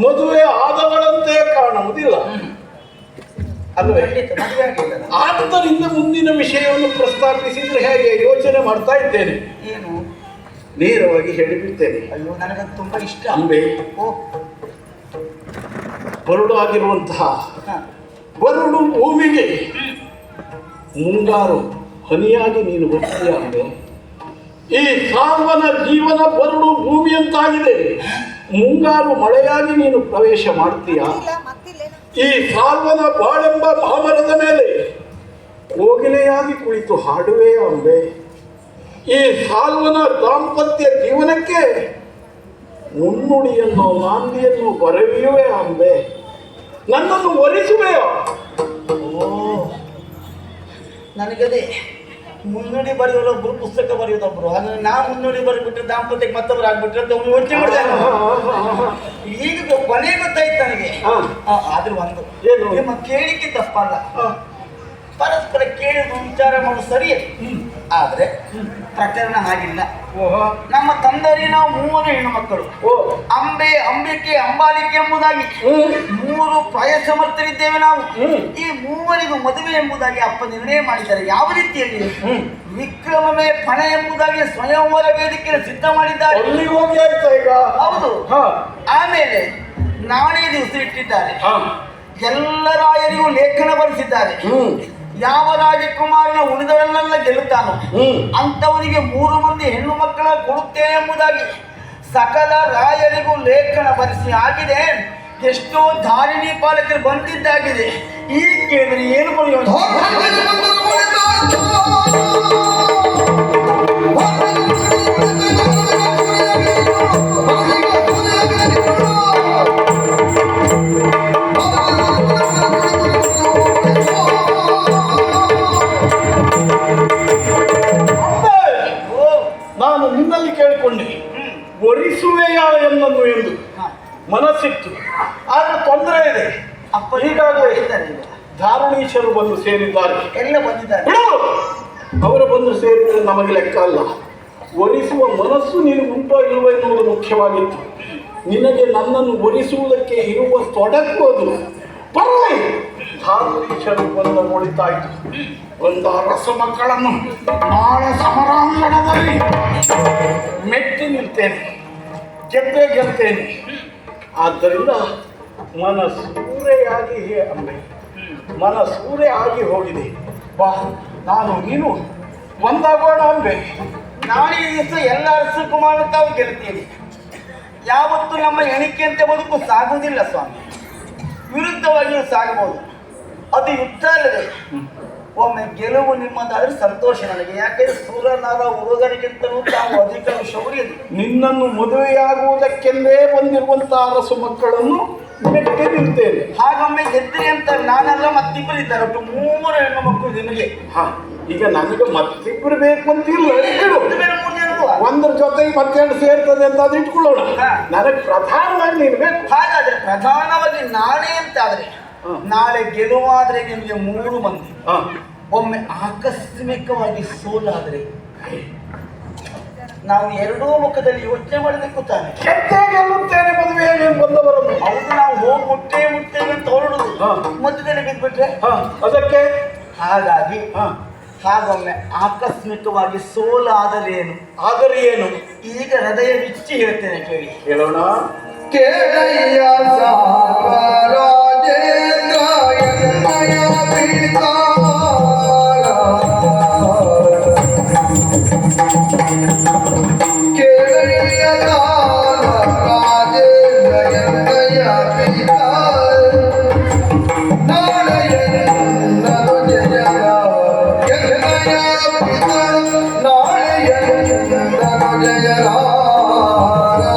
S4: ಮದುವೆ ಆದವಳಂತೆ ಕಾಣುವುದಿಲ್ಲ ಅಲ್ವೇ?
S1: ಮದುವೆ ಆಗಿಲ್ಲ.
S4: ಆದ್ದರಿಂದ ಮುಂದಿನ ವಿಷಯವನ್ನು ಪ್ರಸ್ತಾಪಿಸಿದ್ರೆ ಹೇಗೆ ಯೋಚನೆ ಮಾಡ್ತಾ ಇದ್ದೇನೆ.
S1: ಏನು?
S4: ನೇರವಾಗಿ ಹೇಳಿಬಿಡ್ತೇನೆ.
S1: ಅಯ್ಯೋ, ನನಗದು ತುಂಬಾ ಇಷ್ಟ.
S4: ಅಂಬೆ,
S1: ಓ,
S4: ಬರಡು ಆಗಿರುವಂತಹ ಬರಡು ಭೂಮಿಗೆ ಮುಂಗಾರು ಹನಿಯಾಗಿ ನೀನು ಬರ್ತೀಯ ಅಂಬೆ. ಈ ಸಾವನ ಜೀವನ ಬರಡು ಭೂಮಿಯಂತಾಗಿದೆ, ಮುಂಗಾರು ಮಳೆಯಾಗಿ ನೀನು ಪ್ರವೇಶ ಮಾಡ್ತೀಯ. ಈ ಸಾಲ್ವನ ಬಾಳೆಂಬ ಮಹಾಮರದ ಮೇಲೆ ಕೋಗಿಲೆಯಾಗಿ ಕುಳಿತು ಹಾಡುವೆ ಅಂಬೆ. ಈ ಸಾಲ್ವನ ದಾಂಪತ್ಯ ಜೀವನಕ್ಕೆ ಮುನ್ನುಡಿಯನ್ನು ನಾಂದಿಯನ್ನು ಬರೆಯುವೆ ಅಂಬೆ. ನನ್ನನ್ನು ವರಿಸುವೆಯೋ?
S1: ಓ, ನನಗದೇ ಮುನ್ನುಡಿ ಬರೆಯೋರೊಬ್ರು, ಪುಸ್ತಕ ಬರೆಯೋದೊಬ್ರು. ಹಾಗೆ ನಾ ಮುನ್ನುಡಿ ಬರೆದ್ಬಿಟ್ರೆ ದಾಂಪತ್ಯಕ್ಕೆ ಮತ್ತೊಬ್ರು ಆಗ್ಬಿಟ್ರೆ ಅಂತ ಅವ್ನು ಯೋಚನೆ ಮಾಡಿದೆ. ಈಗ ಕೊನೆ ಗೊತ್ತಾಯ್ತು ನನಗೆ. ಆದ್ರೂ ಒಂದು
S4: ಏನು?
S1: ನಿಮ್ಮ ಕೇಳಿಕೆ ತಪ್ಪಲ್ಲ, ಪರಸ್ಪರ ಕೇಳುವುದು ವಿಚಾರ ಮಾಡೋದು ಸರಿಯೇ. ಆದ್ರೆ ಪ್ರಕರಣ ಹಾಗಿಲ್ಲ. ನಮ್ಮ ತಂದೆಯವರಿಗೆ ನಾವು 3 ಹೆಣ್ಣು ಮಕ್ಕಳು. ಅಂಬಿಕೆ, ಅಂಬಾಲಿಕೆ ಎಂಬುದಾಗಿ 3 ಪ್ರಾಯಸಮರ್ಥರಿದ್ದೇವೆ ನಾವು. ಈ 3 ಮದುವೆ ಎಂಬುದಾಗಿ ಅಪ್ಪ ನಿರ್ಣಯ ಮಾಡಿದ್ದಾರೆ. ಯಾವ ರೀತಿಯಲ್ಲಿ? ವಿಕ್ರಮವೇ ಪಣ ಎಂಬುದಾಗಿ ಸ್ವಯಂವರ ವೇದಿಕೆಯನ್ನು ಸಿದ್ಧ ಮಾಡಿದ್ದಾರೆ. ಹೌದು. ಆಮೇಲೆ ನಾಳೆ ದಿವಸ ಇಟ್ಟಿದ್ದಾರೆ. ಎಲ್ಲ ರಾಯರಿಗೂ ಲೇಖನ ಬರೆಸಿದ್ದಾರೆ. ಯಾವ ರಾಜಕುಮಾರನ ಉಳಿದವರನ್ನೆಲ್ಲ ಗೆಲ್ಲುತ್ತಾನೋ ಅಂತವನಿಗೆ 3 ಮಂದಿ ಹೆಣ್ಣು ಮಕ್ಕಳ ಕೊಡುತ್ತೇನೆ ಎಂಬುದಾಗಿ ಸಕಲ ರಾಯರಿಗೂ ಲೇಖನ ಬರೆಸಿ ಆಗಿದೆ. ಎಷ್ಟೋ ಧಾರಿಣಿ ಪಾಲಕರು ಬಂದಿದ್ದಾಗಿದೆ. ಈ ಕೇಳಿದ್ರೆ ಏನು ಪ್ರಯೋಜನ?
S4: ನಾನು ನಿನ್ನಲ್ಲಿ ಕೇಳಿಕೊಂಡೆ, ವರಿಸುವೆಯ ಎನ್ನನ್ನು ಎಂದು ಮನಸ್ಸಿತ್ತು. ಆದ್ರೆ ತೊಂದರೆ ಇದೆ.
S1: ಅಪ್ಪ
S4: ಈಗಾಗಲೇ
S1: ಇದ್ದಾರೆ,
S4: ಧಾರಣೀಶರು ಬಂದು ಸೇರಿದ್ದಾರೆ,
S1: ಎಲ್ಲ ಬಂದಿದ್ದಾರೆ.
S4: ಅವರು ಬಂದು ಸೇರಿದರೆ ನಮಗೆ ಲೆಕ್ಕ ಅಲ್ಲ. ವರಿಸುವ ಮನಸ್ಸು ನೀನು ಉಂಟೋ ಇಲ್ವೋ ಎನ್ನುವುದು ಮುಖ್ಯವಾಗಿತ್ತು. ನಿನಗೆ ನನ್ನನ್ನು ವರಿಸುವುದಕ್ಕೆ ಇರುವ ತೊಡಕು ಅದು. ಪರವಾಗಿ ಧಾರಣೀಶರು ಬಂದು ನೋಡಿತಾಯಿತು. ಒಂದು ರಸ ಮಕ್ಕಳನ್ನು ನಾಳೆ ಸಮರಾಂಗಣದಲ್ಲಿ ಮೆಟ್ಟಿ ನಿಲ್ತೇನೆ, ಗೆಲ್ತೇನೆ. ಆದ್ದರಿಂದ ಮನಸೂರೆಯಾಗಿ ಅಂಬೆ, ಮನಸೂರೆ ಆಗಿ ಹೋಗಿದೆ. ಬಾ, ನಾನು ನೀನು ಒಂದಾಗೋಣ ಅಂಬೆ.
S1: ನಾಳೆ ದಿವಸ ಎಲ್ಲ ಅರಸಕುಮಾರ ತಾವು ಗೆಲ್ತೀರಿ. ಯಾವತ್ತು ನಮ್ಮ ಎಣಿಕೆಯಂತೆ ಬದುಕು ಸಾಗುವುದಿಲ್ಲ ಸ್ವಾಮಿ, ವಿರುದ್ಧವಾಗಿಯೂ ಸಾಗಬಹುದು. ಅದು ಯುದ್ಧ ಅಲ್ಲದೆ. ಒಮ್ಮೆ ಗೆಲುವು ನಿಮ್ಮದಾದ್ರೆ ಸಂತೋಷ ನನಗೆ. ಯಾಕೆಂದ್ರೆ ಸೂರ್ಯನಾರ ಹುಡುಗರಿಗಿಂತಲೂ ತಾವು ಅಧಿಕ ಶೌರ್ಯದು.
S4: ನಿನ್ನನ್ನು ಮದುವೆಯಾಗುವುದಕ್ಕೆಂದೇ ಬಂದಿರುವಂತಹ ಅರಸು ಮಕ್ಕಳನ್ನು ಮೆಟ್ಟಿ ನಿಲ್ತೇನೆ.
S1: ಹಾಗೊಮ್ಮೆ ಗೆದ್ರಿ ಅಂತ ನಾನೆಲ್ಲ ಮತ್ತಿಬ್ಬರಿದ್ದಾರೆ, ಒಟ್ಟು 3 ಹೆಣ್ಣು ಮಕ್ಕಳು ನಿನಗೆ.
S4: ಈಗ ನನಗೆ ಮತ್ತಿಬ್ಬರು ಬೇಕು ಅಂತಿಲ್ಲ.
S1: ಬೇರೆ 3 ಜನ ಮಾಡುವ.
S4: ಒಂದ್ರ ಜೊತೆಗೆ ಮತ್ತೆರಡು ಸೇರ್ತದೆ ಅಂತ ಅದು ಇಟ್ಕೊಳ್ಳೋಣ.
S1: ಹಾ.
S4: ನನಗೆ ಪ್ರಧಾನವಾಗಿ ನೀನು ಬೇಕು.
S1: ಹಾಗಾದ್ರೆ ಪ್ರಧಾನವಾಗಿ ನಾನೇ ಅಂತ ಆದ್ರೆ ನಾಳೆ ಗೆಲುವಾದ್ರೆ ನಿಮಗೆ 3 ಮಂದಿ,
S4: ಹಾ.
S1: ಒಮ್ಮೆ ಆಕಸ್ಮಿಕವಾಗಿ ಸೋಲಾದ್ರೆ ನಾವು ಎರಡೂ ಮುಖದಲ್ಲಿ ಯೋಚನೆ ಮಾಡಬೇಕು ತಾನೆ.
S4: ಗೆದ್ದೇ ಗೆಲ್ಲುತ್ತೇನೆ ಮದುವೆಯಲ್ಲಿ ಬಂದವರನ್ನು.
S1: ಹೌದು, ನಾವು ಹೋಗಿ ಮುಟ್ಟೇವೆ ಅಂತ ಹೊರಡುದು,
S4: ಹಾ.
S1: ಮಧ್ಯದಲ್ಲಿ ಬಿದ್ಬಿಟ್ರೆ.
S4: ಹಾ, ಅದಕ್ಕೆ
S1: ಹಾಗಾಗಿ
S4: ಹಾ,
S1: ಹಾಗೊಮ್ಮೆ ಆಕಸ್ಮಿಕವಾಗಿ ಸೋಲಾದರೇನು,
S4: ಆದರೆ ಏನು
S1: ಈಗ ಹೃದಯ ಬಿಚ್ಚಿ ಹೇಳ್ತೇನೆ, ಕೇಳಿ.
S4: ಹೇಳೋಣ.
S5: ಕೇಳಯ್ಯ ರಾಜೇಂದ್ರ ಎನ್ನಯ ಪಿತಾ ಕೇಳಯ್ಯ ರಾಜೇಂದ್ರ ಎನ್ನಯ ಪಿತಾ ನಾಳೆಯನ್ನದು ಜಯ ಎನ್ನಯ ಪಿತಾ ನಾಳೆಯನ್ನದು ಜಯ
S1: ಹೌದು,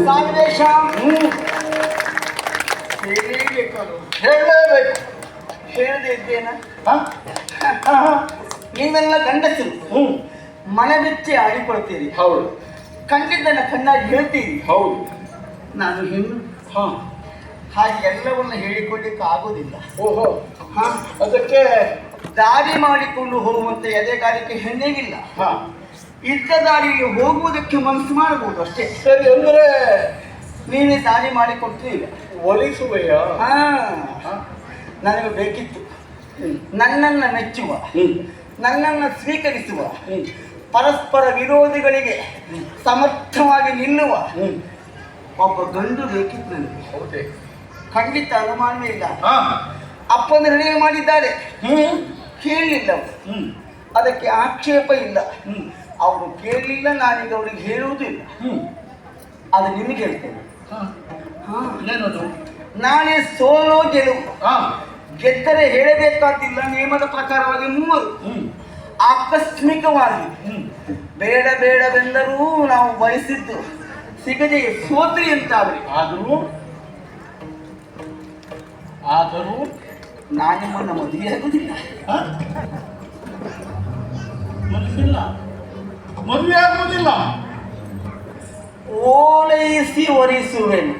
S1: ಸಾಗರೇಶ
S4: ಹೇಳಲೇಬೇಕು.
S1: ಹೇಳದೆ ಇದ್ದೇನ?
S4: ಹ?
S1: ನೀವೆಲ್ಲ ಗಂಡಸರು
S4: ಹ್ಮ್.
S1: ಮನೆ ಬೆಚ್ಚಿ ಆಡಿಕೊಳ್ತೀರಿ,
S4: ಹೌದು
S1: ಕಂಡಿದ್ದನ್ನ ಕಣ್ಣಾಗಿ ಹೇಳ್ತೀರಿ.
S4: ಹೌದು.
S1: ನಾನು ಹೆಣ್ಣು,
S4: ಹ.
S1: ಹಾಗೆ ಎಲ್ಲವನ್ನ ಹೇಳಿಕೊಳ್ಳಿಕ್ಕೆ ಆಗೋದಿಲ್ಲ.
S4: ಓಹೋ,
S1: ಹ,
S4: ಅದಕ್ಕೆ
S1: ದಾರಿ ಮಾಡಿಕೊಂಡು ಹೋಗುವಂತ ಎದೆಗಾರಿಕೆ ಹೆಣ್ಣಿಗಿಲ್ಲ.
S4: ಹ
S1: ಇದ್ದ ದಾರಿಯಲ್ಲಿ ಹೋಗುವುದಕ್ಕೆ ಮನಸ್ಸು ಮಾಡಬಹುದು ಅಷ್ಟೇ.
S4: ಸರಿ ಅಂದ್ರೆ
S1: ನೀವೇ ದಾರಿ ಮಾಡಿಕೊಡ್ತೀರಿ.
S4: ಒಲಿಸುವೆಯ?
S1: ಹಾ, ನನಗೆ ಬೇಕಿತ್ತು ನನ್ನನ್ನು ಮೆಚ್ಚುವ, ನನ್ನನ್ನು ಸ್ವೀಕರಿಸುವ, ಪರಸ್ಪರ ವಿರೋಧಿಗಳಿಗೆ ಸಮರ್ಥವಾಗಿ ನಿಲ್ಲುವ ಒಬ್ಬ ಗಂಡು ಬೇಕಿತ್ತು ನನಗೆ.
S4: ಹೌದೇ?
S1: ಖಂಡಿತ ಅನುಮಾನವೇ ಇಲ್ಲ.
S4: ಹ.
S1: ಅಪ್ಪನ ನಿರ್ಣಯ ಮಾಡಿದ್ದಾರೆ,
S4: ಹ್ಮ್.
S1: ಕೇಳಲಿಲ್ಲ ಅವರು.
S4: ಹ್ಮ್.
S1: ಅದಕ್ಕೆ ಆಕ್ಷೇಪ ಇಲ್ಲ.
S4: ಹ್ಮ್.
S1: ಅವರು ಕೇಳಲಿಲ್ಲ, ನಾನೀಗ ಅವ್ರಿಗೆ ಹೇಳುವುದೂ ಇಲ್ಲ.
S4: ಹ್ಮ್.
S1: ಅದು ನಿಮಗೆ ಹೇಳ್ತೇನೆ.
S4: ಹ.
S1: ಹಾ,
S4: ಏನದು?
S1: ನಾನೇ ಸೋಲೋ ಗೆಲುವು.
S4: ಹ.
S1: ಗೆದ್ದರೆ ಹೇಳಬೇಕಾದಿಲ್ಲ, ನಿಯಮದ ಪ್ರಕಾರವಾಗಿ ಮೂವರು.
S4: ಹ್ಮ್.
S1: ಆಕಸ್ಮಿಕವಾಗಿ
S4: ಹ್ಮ್.
S1: ಬೇಡ ಬೇಡವೆಂದರೂ ನಾವು ಬಯಸಿದ್ದು ಸಿಗದೆ ಸೋತ್ರಿ ಅಂತಾದ್ರಿ.
S4: ಆದರೂ
S1: ನಾನು ನಿಮ್ಮನ್ನ ಮದುವೆ ಆಗುದಿಲ್ಲ.
S4: ಹ? ಮನಸ್ಸಿಲ್ಲ, ಮದುವೆ ಆಗುವುದಿಲ್ಲ.
S1: ಓಲೈಸಿ ಒರಿಸುವೆನು.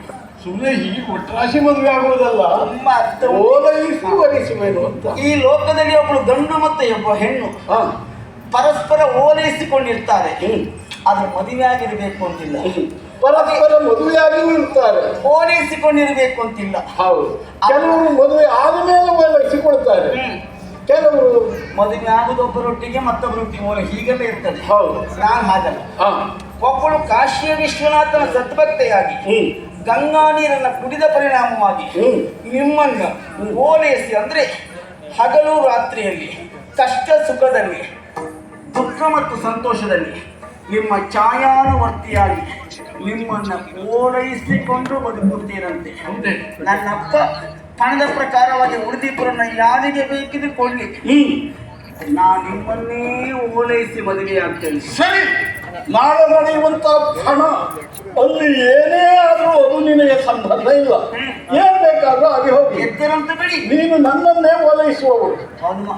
S4: ಸುಮ್ಮನೆ ಹೀಗೆ ಒಟ್ರಾಶಿ ಮದುವೆ ಆಗುವುದಲ್ಲ,
S1: ನಿಮ್ಮ ಅರ್ಥ.
S4: ಓಲೈಸಿ ವರಿಸುವೆನು ಅಂತ.
S1: ಈ ಲೋಕದಲ್ಲಿ ಒಬ್ಬಳು ಗಂಡು ಮತ್ತೆ ಒಬ್ಬ ಹೆಣ್ಣು
S4: ಹ.
S1: ಪರಸ್ಪರ ಓಲೈಸಿಕೊಂಡಿರ್ತಾರೆ.
S4: ಹ್ಮ್.
S1: ಅದು ಮದುವೆ ಆಗಿರಬೇಕು ಅಂತಿಲ್ಲ.
S4: ಪರಸ್ಪರ ಮದುವೆಯಾಗಿಯೂ ಇರ್ತಾರೆ.
S1: ಓಲೈಸಿಕೊಂಡಿರಬೇಕು ಅಂತಿಲ್ಲ.
S4: ಹೌದು. ಕೆಲವರು ಮದುವೆ ಆದ ಮೇಲೆ ಓಲೈಸಿಕೊಳ್ತಾರೆ, ಕೆಲವರು
S1: ಮದುವೆ ಆಗುದೊಬ್ಬರೊಟ್ಟಿಗೆ ಮತ್ತೊಬ್ಬರೊಟ್ಟಿಗೆ ಓಲೆ ಹೀಗೆಲ್ಲ ಇರ್ತದೆ.
S4: ಹೌದು.
S1: ನಾನು ಹಾಗಲ್ಲ.
S4: ಹ.
S1: ಒಬ್ಬಳು ಕಾಶಿಯ ವಿಶ್ವನಾಥನ ಸದ್ಭಕ್ತೆಯಾಗಿ
S4: ಹ್ಮ್.
S1: ಗಂಗಾ ನೀರನ್ನು ಕುಡಿದ ಪರಿಣಾಮವಾಗಿ
S4: ಹ್ಮ್.
S1: ನಿಮ್ಮನ್ನ ಓಲೈಸಿ, ಅಂದ್ರೆ ಹಗಲು ರಾತ್ರಿಯಲ್ಲಿ, ಕಷ್ಟ ಸುಖದಲ್ಲಿ, ದುಃಖ ಮತ್ತು ಸಂತೋಷದಲ್ಲಿ ನಿಮ್ಮ ಛಾಯಾನುವರ್ತಿಯಾಗಿ ನಿಮ್ಮನ್ನ ಓಲೈಸಿಕೊಂಡು ಬದುಕುತ್ತೀರಂತೆ.
S4: ಹೌದೇ?
S1: ನನ್ನಪ್ಪ ಪಣದ ಪ್ರಕಾರವಾಗಿ ಉಳಿದಿಬ್ಬರನ್ನ ಯಾರಿಗೆ ಬೇಕಿದ್ರೆ ಕೊಡ್ಲಿ, ನಾನು ನಿಮ್ಮನ್ನೇ ಓಲೈಸಿ ಮದುವೆ ಆಗ್ತೇನೆ.
S4: ಸರಿ, ನಾಳೆ ನಡೆಯುವಂತ ಕ್ಷಣ ಅಲ್ಲಿ ಏನೇ ಆದ್ರೂ ಅದು ನಿನಗೆ ಸಂಬಂಧ ಇಲ್ಲ. ಏನ್ ಬೇಕಾದ್ರೂ ಹಾಗೆ ಹೋಗಿ,
S1: ಎದ್ದರಂತ ಬಿಡಿ.
S4: ನೀನು ನನ್ನನ್ನೇ ಓಲೈಸುವವರು.
S1: ಹನುಮ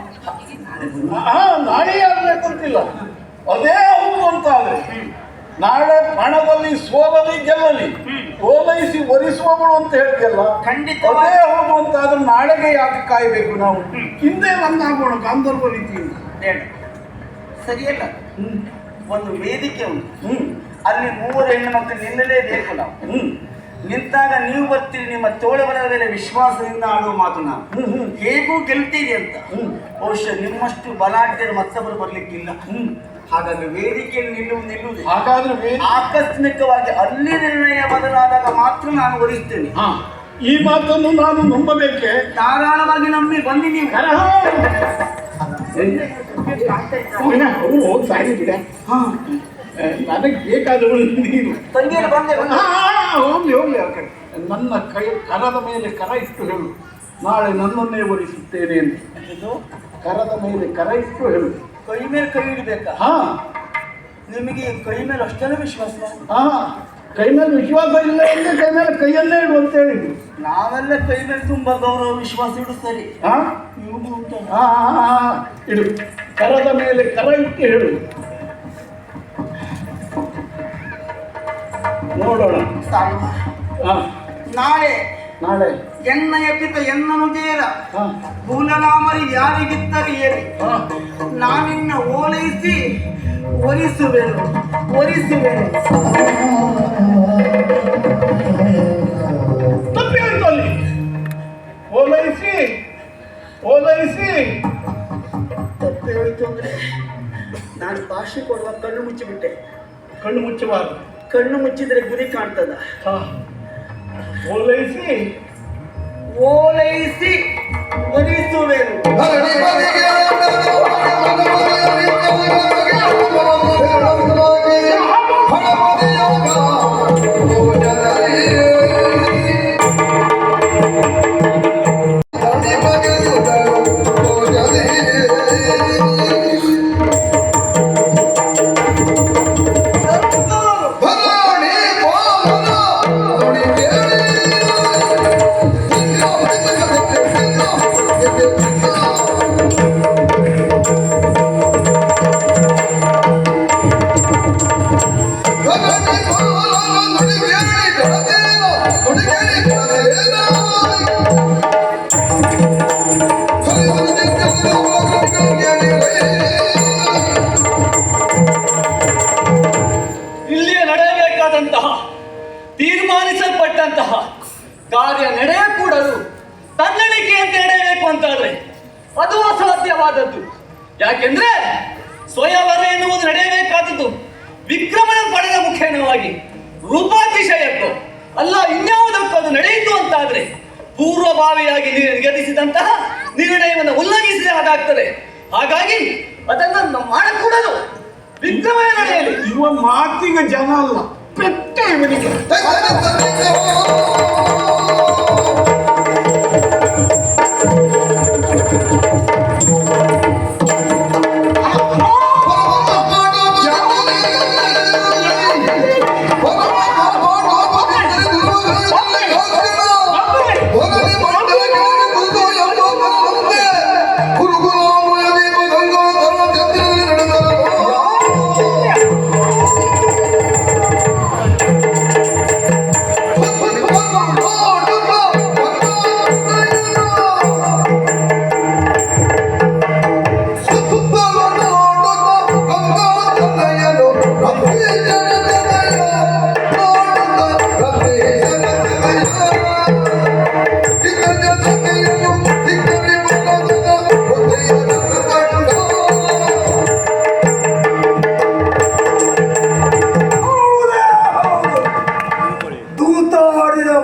S4: ನಾಳೆ ಆಗ್ಬೇಕು ಅಂತಿಲ್ಲ, ಅದೇ ಹೌದು ಅಂತ ಆದ್ರೆ ನಾಳೆ ಹಣದಲ್ಲಿ ಸೋಲಲಿ ಗೆಲ್ಲಲಿ ಓಲೈಸಿ ಒರಿಸುವವಳು ಅಂತ ಹೇಳ್ತಿಯಲ್ಲ,
S1: ಖಂಡಿತ
S4: ಅದೇ ಹೌದು ಅಂತ ಆದ್ರೆ ನಾಳೆಗೆ ಯಾಕೆ ಕಾಯಬೇಕು ನಾವು? ಹಿಂದೆ ಒಂದಾಗೋಣ ಗಾಂಧರ್ವ ರೀತಿಯಿಂದ.
S1: ಬೇಡ, ಸರಿಯಲ್ಲ. ಒಂದು ವೇದಿಕೆ ಉಂಟು,
S4: ಹ್ಮ್.
S1: ಅಲ್ಲಿ ಮೂವರು ಹೆಣ್ಣು ಮಕ್ಕಳು ನಿಲ್ಲಲೇಬೇಕು ನಾವು.
S4: ಹ್ಮ್.
S1: ನಿಂತಾಗ ನೀವು ಬರ್ತೀರಿ, ನಿಮ್ಮ ತೋಳವರ ಮೇಲೆ ವಿಶ್ವಾಸದಿಂದ ಆಡುವ ಮಾತು ನಾವು. ಹೇಗೂ ಗೆಲ್ತೀರಿ ಅಂತ. ಬಹುಶಃ ನಿಮ್ಮಷ್ಟು ಬಲಾಢ್ಯರು ಮತ್ತೊಬ್ಬರು ಬರ್ಲಿಕ್ಕಿಲ್ಲ. ಹಾಗಾಗಿ ವೇದಿಕೆಯಲ್ಲಿ ನಿಲ್ಲುವುದು
S4: ಹಾಗಾದ್ರೆ
S1: ಆಕಸ್ಮಿಕವಾಗಿ ಅಲ್ಲಿ ನಿರ್ಣಯ ಬದಲಾದಾಗ ಮಾತ್ರ ನಾನು ಒಲಿಸ್ತೇನೆ.
S4: ಈ ಮಾತನ್ನು ನಾನು ನಂಬಬೇಕೆ?
S1: ಧಾರಾಳವಾಗಿ ನಂಬಿ ಬನ್ನಿ ನೀವು.
S4: ನನಗೆ ಬೇಕಾದವಳು ನೀನು.
S1: ತಂಗಿಯರು ಬಂದೆ
S4: ಹೋಗ್ಲಿ ಹೋಗ್ಲಿ, ಆ ಕಡೆ ನನ್ನ ಕರದ ಮೇಲೆ ಕರ ಇಟ್ಟು ಹೇಳು, ನಾಳೆ ನನ್ನನ್ನೇ ಒಲಿಸುತ್ತೇನೆ ಅಂತ. ಕರದ ಮೇಲೆ ಕರ ಇಟ್ಟು ಹೇಳು.
S1: ಕೈ ಮೇಲೆ ಕೈ ಇಡಬೇಕಾ?
S4: ಹಾ,
S1: ನಿಮಗೆ ಕೈ ಮೇಲೆ ಅಷ್ಟೆಲ್ಲ ವಿಶ್ವಾಸ?
S4: ಹಾ, ಕೈ ಮೇಲೆ ವಿಶ್ವಾಸ ಇಲ್ಲ ಅಂದ್ರೆ ಕೈ ಮೇಲೆ ಕೈಯನ್ನೇ ಇಡು ಅಂತ ಹೇಳಿದ್ರು.
S1: ನಾವೆಲ್ಲ ಕೈ ಮೇಲೆ ತುಂಬಾ ಗೌರವ ವಿಶ್ವಾಸ ಇಡು ಸರಿ.
S4: ಹಾ
S1: ಇವ್ನು ಉಂಟು.
S4: ಇಡು, ಕರದ ಮೇಲೆ ಕರ ಇಟ್ಟು ಹೇಳು. ನೋಡೋಣ.
S1: ಸಾಯುವ.
S4: ಹಾ
S1: ನಾಳೆ
S4: ನಾಳೆ
S1: ಎನ್ನ ಎಬ್ಬಿತ ಎನ್ನನು ಜೇರ
S4: ಹಾ
S1: ಭೂಲನಾಮರಿ ಯಾರಿಗಿತ್ತರಿ ಏರಿ
S4: ಹಾ
S1: ನಾನಿನ್ನ ಓಲೈಸಿ ಒರಿಸುವೆನು ಒರಿಸುವೆನು.
S4: ತಪ್ಪಿ ಆಯ್ತು ಅಲ್ಲಿ. ಓಲೈಸಿ ಓಲೈಸಿ
S1: ತಪ್ಪು ಹೇಳಿತು ಅಂದ್ರೆ ನಾನು ಭಾಷೆ ಕೊಡುವ ಕಣ್ಣು ಮುಚ್ಚಿಬಿಟ್ಟೆ.
S4: ಕಣ್ಣು ಮುಚ್ಚಬಾರದು.
S1: ಕಣ್ಣು ಮುಚ್ಚಿದ್ರೆ ಗುರಿ ಕಾಣ್ತದ.
S4: ಹಾ ಓಲೈಸಿ
S1: ಓಲೈಸಿ ಒರಿಸುವೆನು.
S3: ಇಲ್ಲಿಯೇ ನಡೆಯಬೇಕಾದಂತಹ ತೀರ್ಮಾನಿಸಲ್ಪಟ್ಟಂತಹ ಕಾರ್ಯ ನಡೆಯಕೂಡದು ತನ್ನಣಿಕೆಯಂತೆ ನಡೆಯಬೇಕು ಅಂತಾದ್ರೆ ಅದು ಅಸಾಧ್ಯವಾದದ್ದು. ಯಾಕೆಂದ್ರೆ ಸ್ವಯಂವರ ಎನ್ನುವುದು ನಡೆಯಬೇಕಾದದ್ದು ವಿಕ್ರಮನ ಪಡೆದ ಮುಖೇನವಾಗಿ ರೂಪಾತಿಶಯಕ್ಕೂ ಅಲ್ಲ ಇನ್ಯಾವುದಕ್ಕೂ ಅದು ನಡೆಯಿತು ಅಂತಾದ್ರೆ ಪೂರ್ವಭಾವಿಯಾಗಿ ನಿಗದಿಸಿದಂತಹ ನಿರ್ಣಯವನ್ನು ಉಲ್ಲಂಘಿಸಿದ ಹಾಗಾಗ್ತದೆ. ಹಾಗಾಗಿ ಅದನ್ನು ಮಾಡಕೂಡದು. ವಿಕ್ರಮನ ನಡೆಯಲಿ.
S4: ಇವ ಮಾತಿಗೆ ಜನ ಅಲ್ಲ, ಪೆಟ್ಟ ಇವನಿಗೆ.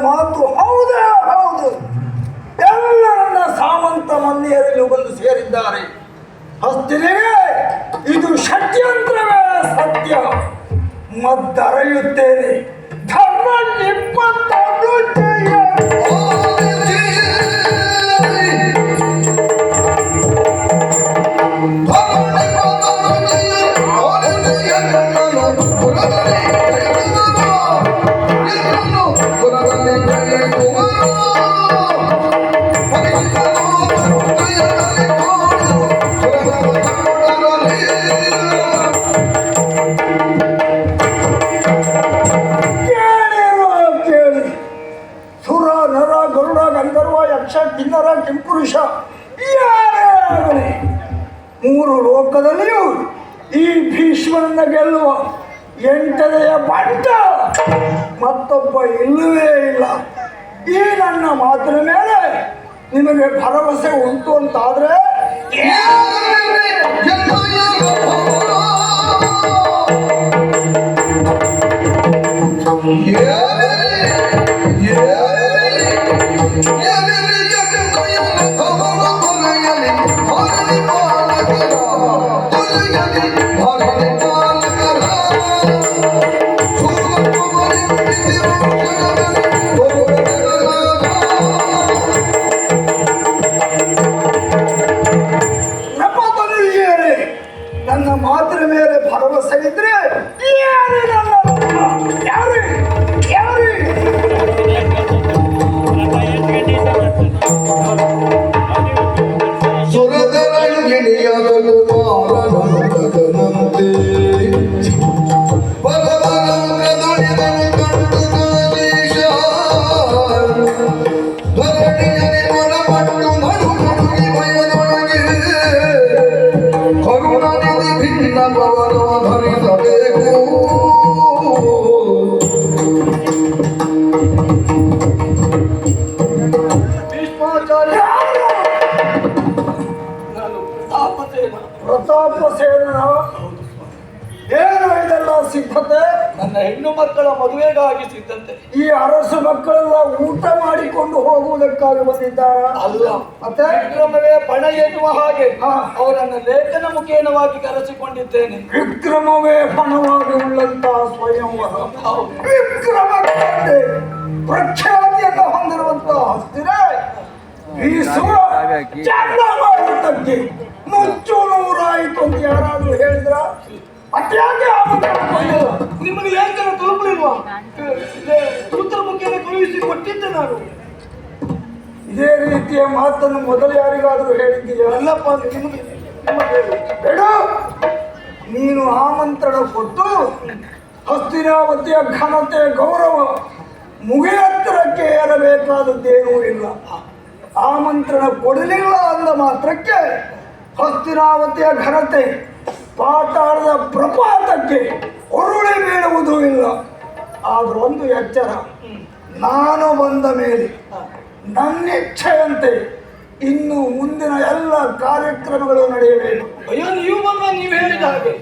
S1: ಮಾತು ಹೌದೇ ಹೌದು. ಎಲ್ಲರನ್ನ ಸಾಮಂತ ಮಂದಿಯರಲ್ಲಿ ಬಂದು ಸೇರಿದ್ದಾರೆ. ಹಸ್ತಿನಿಗೆ ಇದು ಷಡ್ಯಂತ್ರವೇ ಸತ್ಯ. ಮದ್ದರೆಯುತ್ತೇನೆ. ಧರ್ಮ ನಿಪ್ಪತ್ತೊಂದು ಜಯ. ಕಿನ್ನರ ಕಿಂಪುರುಷ ಯಾರೇ ಆಗಲಿ ಮೂರು ಲೋಕದಲ್ಲಿಯೂ ಈ ಭೀಷ್ಮನನ್ನ ಗೆಲ್ಲುವ ಎಂಟನೆಯ ಬಂಟ ಮತ್ತೊಬ್ಬ ಇಲ್ಲವೇ ಇಲ್ಲ. ಈ ನನ್ನ ಮಾತಿನ ಮೇಲೆ ನಿಮಗೆ ಭರವಸೆ ಉಂಟು ಅಂತಾದ್ರೆ ನನ್ನ ಮಾತಿನ ಮೇಲೆ ಭರವಸೆ ಇದ್ರೆ ಯಾರು ಮತ್ತೆ
S3: ನನ್ನ ಹೆಣ್ಣು ಮಕ್ಕಳ ಮದುವೆಗಾಗಿ ಸಿದ್ಧತೆ.
S1: ಈ ಅರಸು ಮಕ್ಕಳೆಲ್ಲ ಊಟ ಮಾಡಿಕೊಂಡು ಹೋಗುವುದಕ್ಕಾಗಿ ಬಂದಿದ್ದಾರ?
S3: ಅಲ್ಲ,
S1: ಮತ್ತೆ
S3: ವಿಕ್ರಮವೇ ಪಣ ಎನ್ನುವ ಹಾಗೆ ಅವರನ್ನು ಲೇಖನ ಮುಖೇನವಾಗಿ ಕರೆಸಿಕೊಂಡಿದ್ದೇನೆ.
S1: ವಿಕ್ರಮವೇ ಪಣವಾಗಿ ಉಳ್ಳಂತ ಸ್ವಯಂವರ, ವಿಕ್ರಮ ಕಂಡೆ ಪ್ರಖ್ಯಾತಿಯನ್ನು ಹೊಂದಿರುವಂತ ಹಸ್ತಿರ ಬೀಸುವ ಚಂಡಮಾರುತಕ್ಕೆ ನುಚ್ಚು ನೂರಾಯಿತು ಅಂತ ಯಾರಾದ್ರೂ ಹೇಳಿದ್ರ? ಅತ್ಯಾಗೆ
S3: ನಿಮಗೆ ಲೇಖನ ತಲುಪಲಿಲ್ವಾ? ಸೂತ್ರ ಮುಖೇನ ಕಳುಹಿಸಿ ಕೊಟ್ಟಿದ್ದೆ ನಾನು.
S1: ಇದೇ ರೀತಿಯ ಮಾತನ್ನು ಮೊದಲು ಯಾರಿಗಾದ್ರೂ ಹೇಳಿದ್ದೀಯ?
S3: ಅಲ್ಲಪ್ಪ, ನಿಮಗೆ
S1: ಬೇಡ, ನೀನು ಆಮಂತ್ರಣ ಕೊಟ್ಟು ಹಸ್ತಿನಾವತಿಯ ಘನತೆ ಗೌರವ ಮುಗಿ ಹತ್ತಿರಕ್ಕೆ ಏರಬೇಕಾದದ್ದೇನೂ ಇಲ್ಲ. ಆಮಂತ್ರಣ ಕೊಡಲಿಲ್ಲ ಅಂದ ಮಾತ್ರಕ್ಕೆ ಹಸ್ತಿನಾವತಿಯ ಘನತೆ ಪಾತಾಳದ ಪ್ರಪಾತಕ್ಕೆ ಉರುಳಿ ಬೀಳುವುದೂ ಇಲ್ಲ. ಆದ್ರೂ ಒಂದು ಎಚ್ಚರ, ನಾನು ಬಂದ ಮೇಲೆ ನನ್ನಿಚ್ಛೆಯಂತೆ ಇನ್ನು ಮುಂದಿನ ಎಲ್ಲ ಕಾರ್ಯಕ್ರಮಗಳು ನಡೆಯಬೇಕು.
S3: ಅಯ್ಯೋ, ನೀವು ಬಂದ ನೀವು ಹೇಳಿದ ಹಾಗೆ.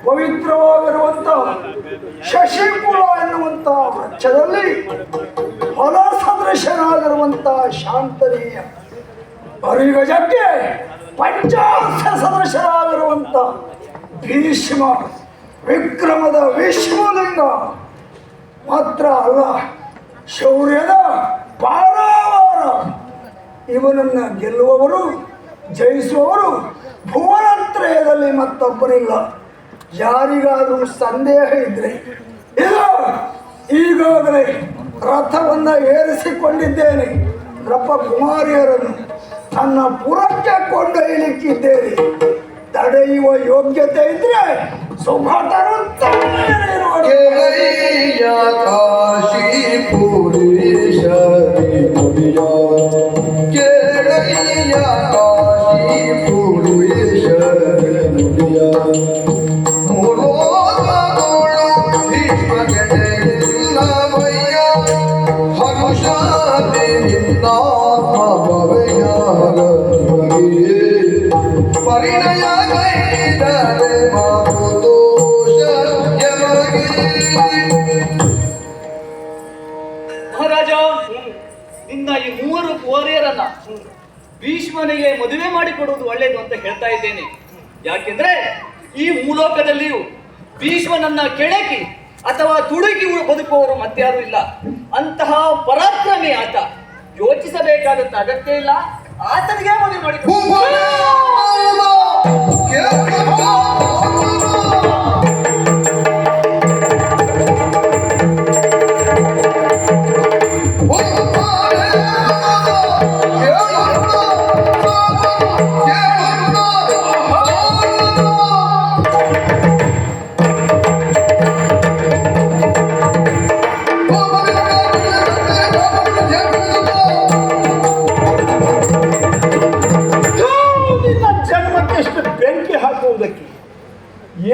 S1: ಪವಿತ್ರವಾಗಿರುವಂತ ಶಶಿಕುಲ ಎನ್ನುವಂತ ವೃಕ್ಷದಲ್ಲಿ ಹೊಲ ಸದೃಶನಾಗಿರುವಂತ ಶಾಂತನೀಯ ಪರಿಗಜಕ್ಕೆ ಪಂಚಾಸ್ಯ ಸದೃಶರಾಗಿರುವಂತ ಭೀಷ್ಮ ವಿಕ್ರಮದ ವಿಶ್ವಲಿಂಗ ಮಾತ್ರ ಅಲ್ಲ, ಶೌರ್ಯದ ಪಾರಾವಾರ. ಇವನನ್ನ ಗೆಲ್ಲುವವರು ಜಯಿಸುವವರು ಭುವನತ್ರಯದಲ್ಲಿ ಮತ್ತೊಬ್ಬರಿಲ್ಲ. ಯಾರಿಗಾದ್ರೂ ಸಂದೇಹ ಇದ್ರೆ ಇದು ಈಗಾಗಲೇ ರಥವನ್ನ ಏರಿಸಿಕೊಂಡಿದ್ದೇನೆ. ರಪ್ಪ ಕುಮಾರಿಯರನ್ನು ನನ್ನ ಪುರಕ್ಕೆ ಕೊಂಡೊಯ್ಯಲಿಕ್ಕಿದ್ದೇನೆ. ತಡೆಯುವ ಯೋಗ್ಯತೆ ಇದ್ರೆ ಸುಖ ತರುತ್ತಾನೆ.
S3: ಮಹಾರಾಜ, ನಿನ್ನ ಈ ಮೂವರು ಕುವರಿಯರನ್ನ ಭೀಷ್ಮನಿಗೆ ಮದುವೆ ಮಾಡಿಕೊಡುವುದು ಒಳ್ಳೆಯದು ಅಂತ ಹೇಳ್ತಾ ಇದ್ದೇನೆ. ಯಾಕೆಂದ್ರೆ ಈ ಮೂಲೋಕದಲ್ಲಿಯೂ ಭೀಷ್ಮನನ್ನ ಕೆಳಕಿ ಅಥವಾ ತುಡುಕಿ ಬದುಕುವವರು ಮತ್ಯಾರು ಇಲ್ಲ. ಅಂತಹ ಪರಾಕ್ರಮಿ ಆತ. ಯೋಚಿಸಬೇಕಾದಂತ ಅಗತ್ಯ ಇಲ್ಲ, ಆತನಿಗೆ ಮದುವೆ ಮಾಡಿಕೊಡು.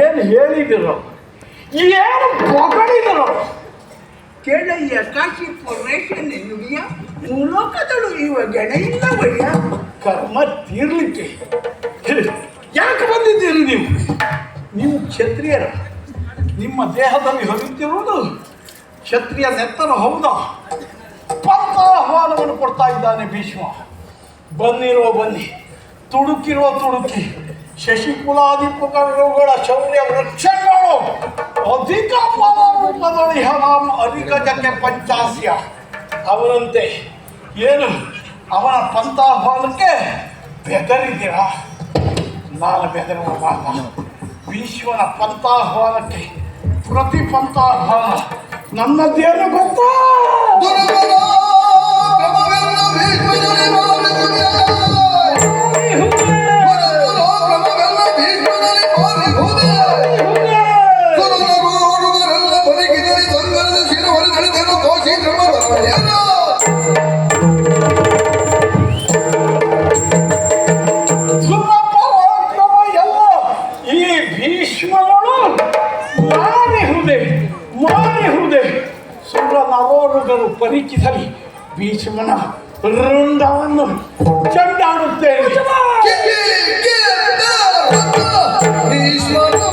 S4: ಏನು ಹೇಳಿದಿರೋ, ಏನು ಹೊಗಳಿದಿರೋ?
S2: ಕೇಳಯ್ಯ, ಕಾಶಿ ಪೊರೇಷನ್ ನುಡಿಯ ಮೂಲೋಕದಳು ಇವ ಗಣ ಇಲ್ಲವಯ್ಯ.
S4: ಕರ್ಮ ತೀರ್ಲಿಕ್ಕೆ ಯಾಕೆ ಬಂದಿದ್ದೀರಿ ನೀವು? ನೀವು ಕ್ಷತ್ರಿಯರ, ನಿಮ್ಮ ದೇಹದಲ್ಲಿ ಹರಿಯುತ್ತಿರುವುದು ಕ್ಷತ್ರಿಯ ನೆತ್ತರು ಹೌದಾ? ಆಹ್ವಾನವನ್ನು ಕೊಡ್ತಾ ಇದ್ದಾನೆ ಭೀಷ್ಮ. ಬನ್ನಿ, ತುಡುಕಿರುವ ತುಡುಕಿ ಶಶಿಕುಲಾದಿಪುಗಳ ಶೌರ್ಯ ವೃಕ್ಷಗಳು ಅಧಿಕ ಅಧಿಗಜಕ್ಕೆ ಪಂಚಾಸ್ಯ. ಅವರಂತೆ ಏನು ಅವನ ಪಂಥಾಹ್ವಾನಕ್ಕೆ ಬೆದರಿದ್ದೀರಾ? ನಾನು ಬೆದರುವ ಮಾತ ಭೀಷ್ಮನ ಪಂಥಾಹ್ವಾನಕ್ಕೆ ಪ್ರತಿ ಪಂಥಾಹ್ವಾನ ನನ್ನದೇನು ಗೊತ್ತಾ?
S5: ದುರ್ಬಲ ಕ್ರಮವೆಲ್ಲ ಭೀಷ್ಮನಲ್ಲಿ ಬಾರಿಸುವುದೇ. ದುರ್ಬಲ ಕ್ರಮವೆಲ್ಲ ಭೀಷ್ಮನಲ್ಲಿ ಬಾರಿಸುವುದೇ. ಸುರನಗುರುಗರೆಲ್ಲ ಬದುಕಿದರೆ ಸಂಗರದ ಶಿರವರಿದಳಿದನು ಕೋಶಿ ಕ್ರಮರಾಯನ.
S4: ಸುರಪರಾಕ್ರಮ ಎಲ್ಲ ಈ ಭೀಷ್ಮಗಳು ಮಾರಿಹುದೆ ಸುರ ನರೋರುಗಳು ಪರೀಕ್ಷಿಸಲಿ ಭೀಷ್ಮನ ರುಂಡವನ್ನು ಚೆಂಡಾಡುತ್ತೇನೆ.
S5: ಭೀಷ್ಮನು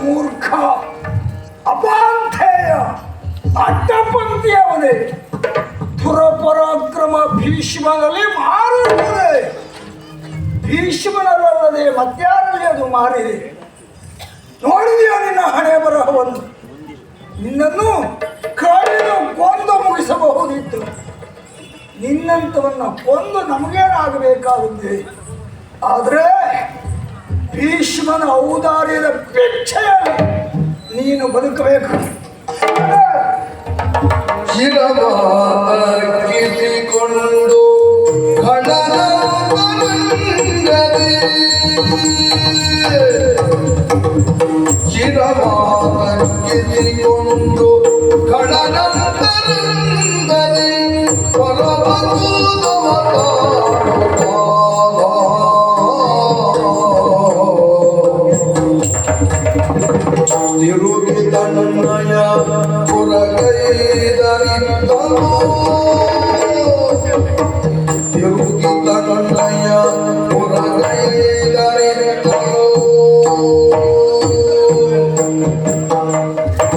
S3: ಮೂರ್ಖ ಅಪಾಂಥೇಯ ಅಡ್ಡಪಂಥಿಯವನೇ ದುರಪರಾಕ್ರಮ ಭೀಷ್ಮನಲ್ಲಿ ಮಾರುವುದೇ. ಭೀಷ್ಮನಲ್ಲದೆ ಮತ್ಯಾರಲ್ಲಿ ಅದು ಮಾರಿದೆ. ನೋಡಿದೆಯಾ ನಿನ್ನ ಹಣೆ ಬರಹವನ್ನು? ನಿನ್ನನ್ನು ಕಾಡಿನ ಕೊಂದು ಮುಗಿಸಬಹುದಿತ್ತು. ನಿನ್ನಂತವನ್ನ ಕೊಂದು ನಮಗೇನಾಗಬೇಕಾಗುತ್ತೆ? ಆದರೆ ಭೀಷ್ಮನ ಔದಾರ್ಯದ ಭಿಕ್ಷೆಯಲ್ಲಿ ನೀನು ಬದುಕಬೇಕು.
S5: ಶಿರಮಾರ್ಕಿಸಿಕೊಂಡು ಖಡಗಂಗದೆ ಶಿರಮಾರ್ಕಿಸಿಕೊಂಡು ಖಡಗಂಗದೆ ತಿರುಗಿ ತನ್ನಯ ಪುರಗೈದರಿದ್ದನು ತಿರುಗಿ ತನ್ನಯ ಪುರಗೈದರಿದ್ದನು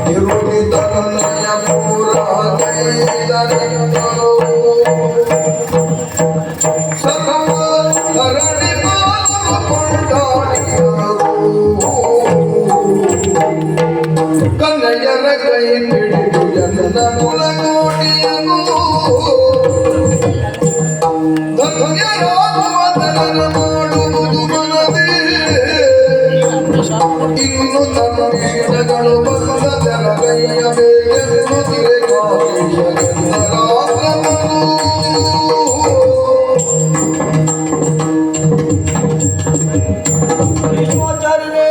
S5: ತಿರುಗಿ ತನ್ನಯ ಪುರಗೈದರಿದ್ದನು ಸಕಲ ಧರಣಿ ಮಾನವ ಕೊಂಡಾಡಿದರು ಕನ್ನಯ್ಯರ ಕೈ ಹಿಡಿದು ಜನ ಕುಲಕೋಟಿಯನು ಧನ್ಯರಾಗುವುದನ್ನು ಮಾಡುವುದು ಮನದೇ. ಇನ್ನು ತಮ್ಮ ವೀರಗಳು ಬಂದ ಜನ ಕೈಯ ಬೇಗೆನ್ನು
S3: ಭೀಷ್ಮಾಚಾರ್ಯರೇ,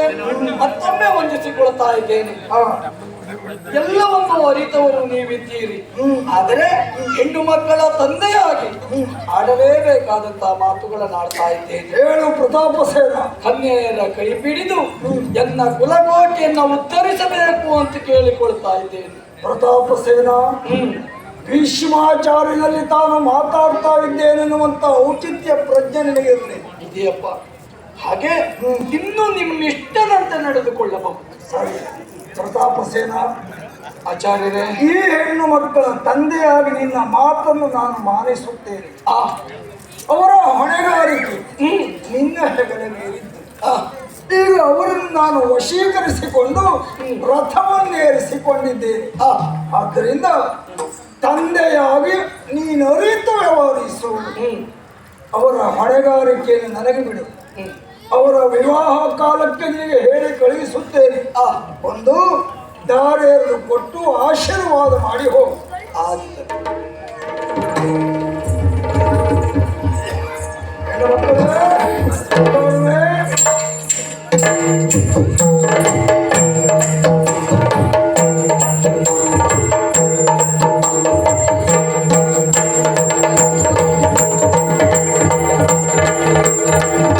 S3: ಮತ್ತೊಮ್ಮೆ ವಂದಿಸಿಕೊಳ್ತಾ ಇದ್ದೇನೆ. ಎಲ್ಲವನ್ನು ಅರಿತವರು ನೀವಿದ್ದೀರಿ. ಆದರೆ ಹೆಣ್ಣು ಮಕ್ಕಳ ತಂದೆಯಾಗಿ ಆಡಲೇಬೇಕಾದಂತಹ ಮಾತುಗಳನ್ನು ಆಡ್ತಾ ಇದ್ದೇನೆ. ಹೇಳು ಪ್ರತಾಪ ಸೇನ. ಕನ್ಯೆಯರ ಕೈ ಹಿಡಿದು ಎನ್ನ ಕುಲಕೋಟೆಯನ್ನ ಉತ್ತರಿಸಬೇಕು ಅಂತ ಕೇಳಿಕೊಳ್ತಾ ಇದ್ದೇನೆ. ಪ್ರತಾಪ ಸೇನ, ಭೀಷ್ಮಾಚಾರ್ಯನಲ್ಲಿ ತಾನು ಮಾತಾಡ್ತಾ ಇದ್ದೇನೆನ್ನುವಂತ ಔಚಿತ್ಯ ಪ್ರಜ್ಞೆ ನಿನಗಿರಲಿ. ಇದೆಯಪ್ಪ. ಹಾಗೆ ಇನ್ನು ನಿಮ್ಮಿಷ್ಟದಂತೆ ನಡೆದುಕೊಳ್ಳಬಹುದು. ಸರಿ ಪ್ರತಾಪ ಸೇನ ಆಚಾರ್ಯರೇ, ಈ ಹೆಣ್ಣು ಮಕ್ಕಳ ತಂದೆಯಾಗಿ ನಿನ್ನ ಮಾತನ್ನು ನಾನು ಮಾನಿಸುತ್ತೇನೆ. ಅವರ ಹೊಣೆಗಾರಿಕೆ ನಿನ್ನ ಹೆಗಲ ಮೇಲಿದ್ದು. ಈಗ ಅವರನ್ನು ನಾನು ವಶೀಕರಿಸಿಕೊಂಡು ರಥವನ್ನೇರಿಸಿಕೊಂಡಿದ್ದೇನೆ. ಆದ್ದರಿಂದ ತಂದೆಯಾಗಿ ನೀನು ಅರಿತು ವ್ಯವಹರಿಸುವುದು. ಅವರ ಹೊಣೆಗಾರಿಕೆಯನ್ನು ನನಗೆ ಬಿಡು. ಅವರ ವಿವಾಹ ಕಾಲಕ್ಕೆ ನಿನಗೆ ಹೇಳಿ ಕಳುಹಿಸುತ್ತೇನೆ. ಒಂದು ದಾರಿಯನ್ನು ಕೊಟ್ಟು ಆಶೀರ್ವಾದ ಮಾಡಿ ಹೋಗು.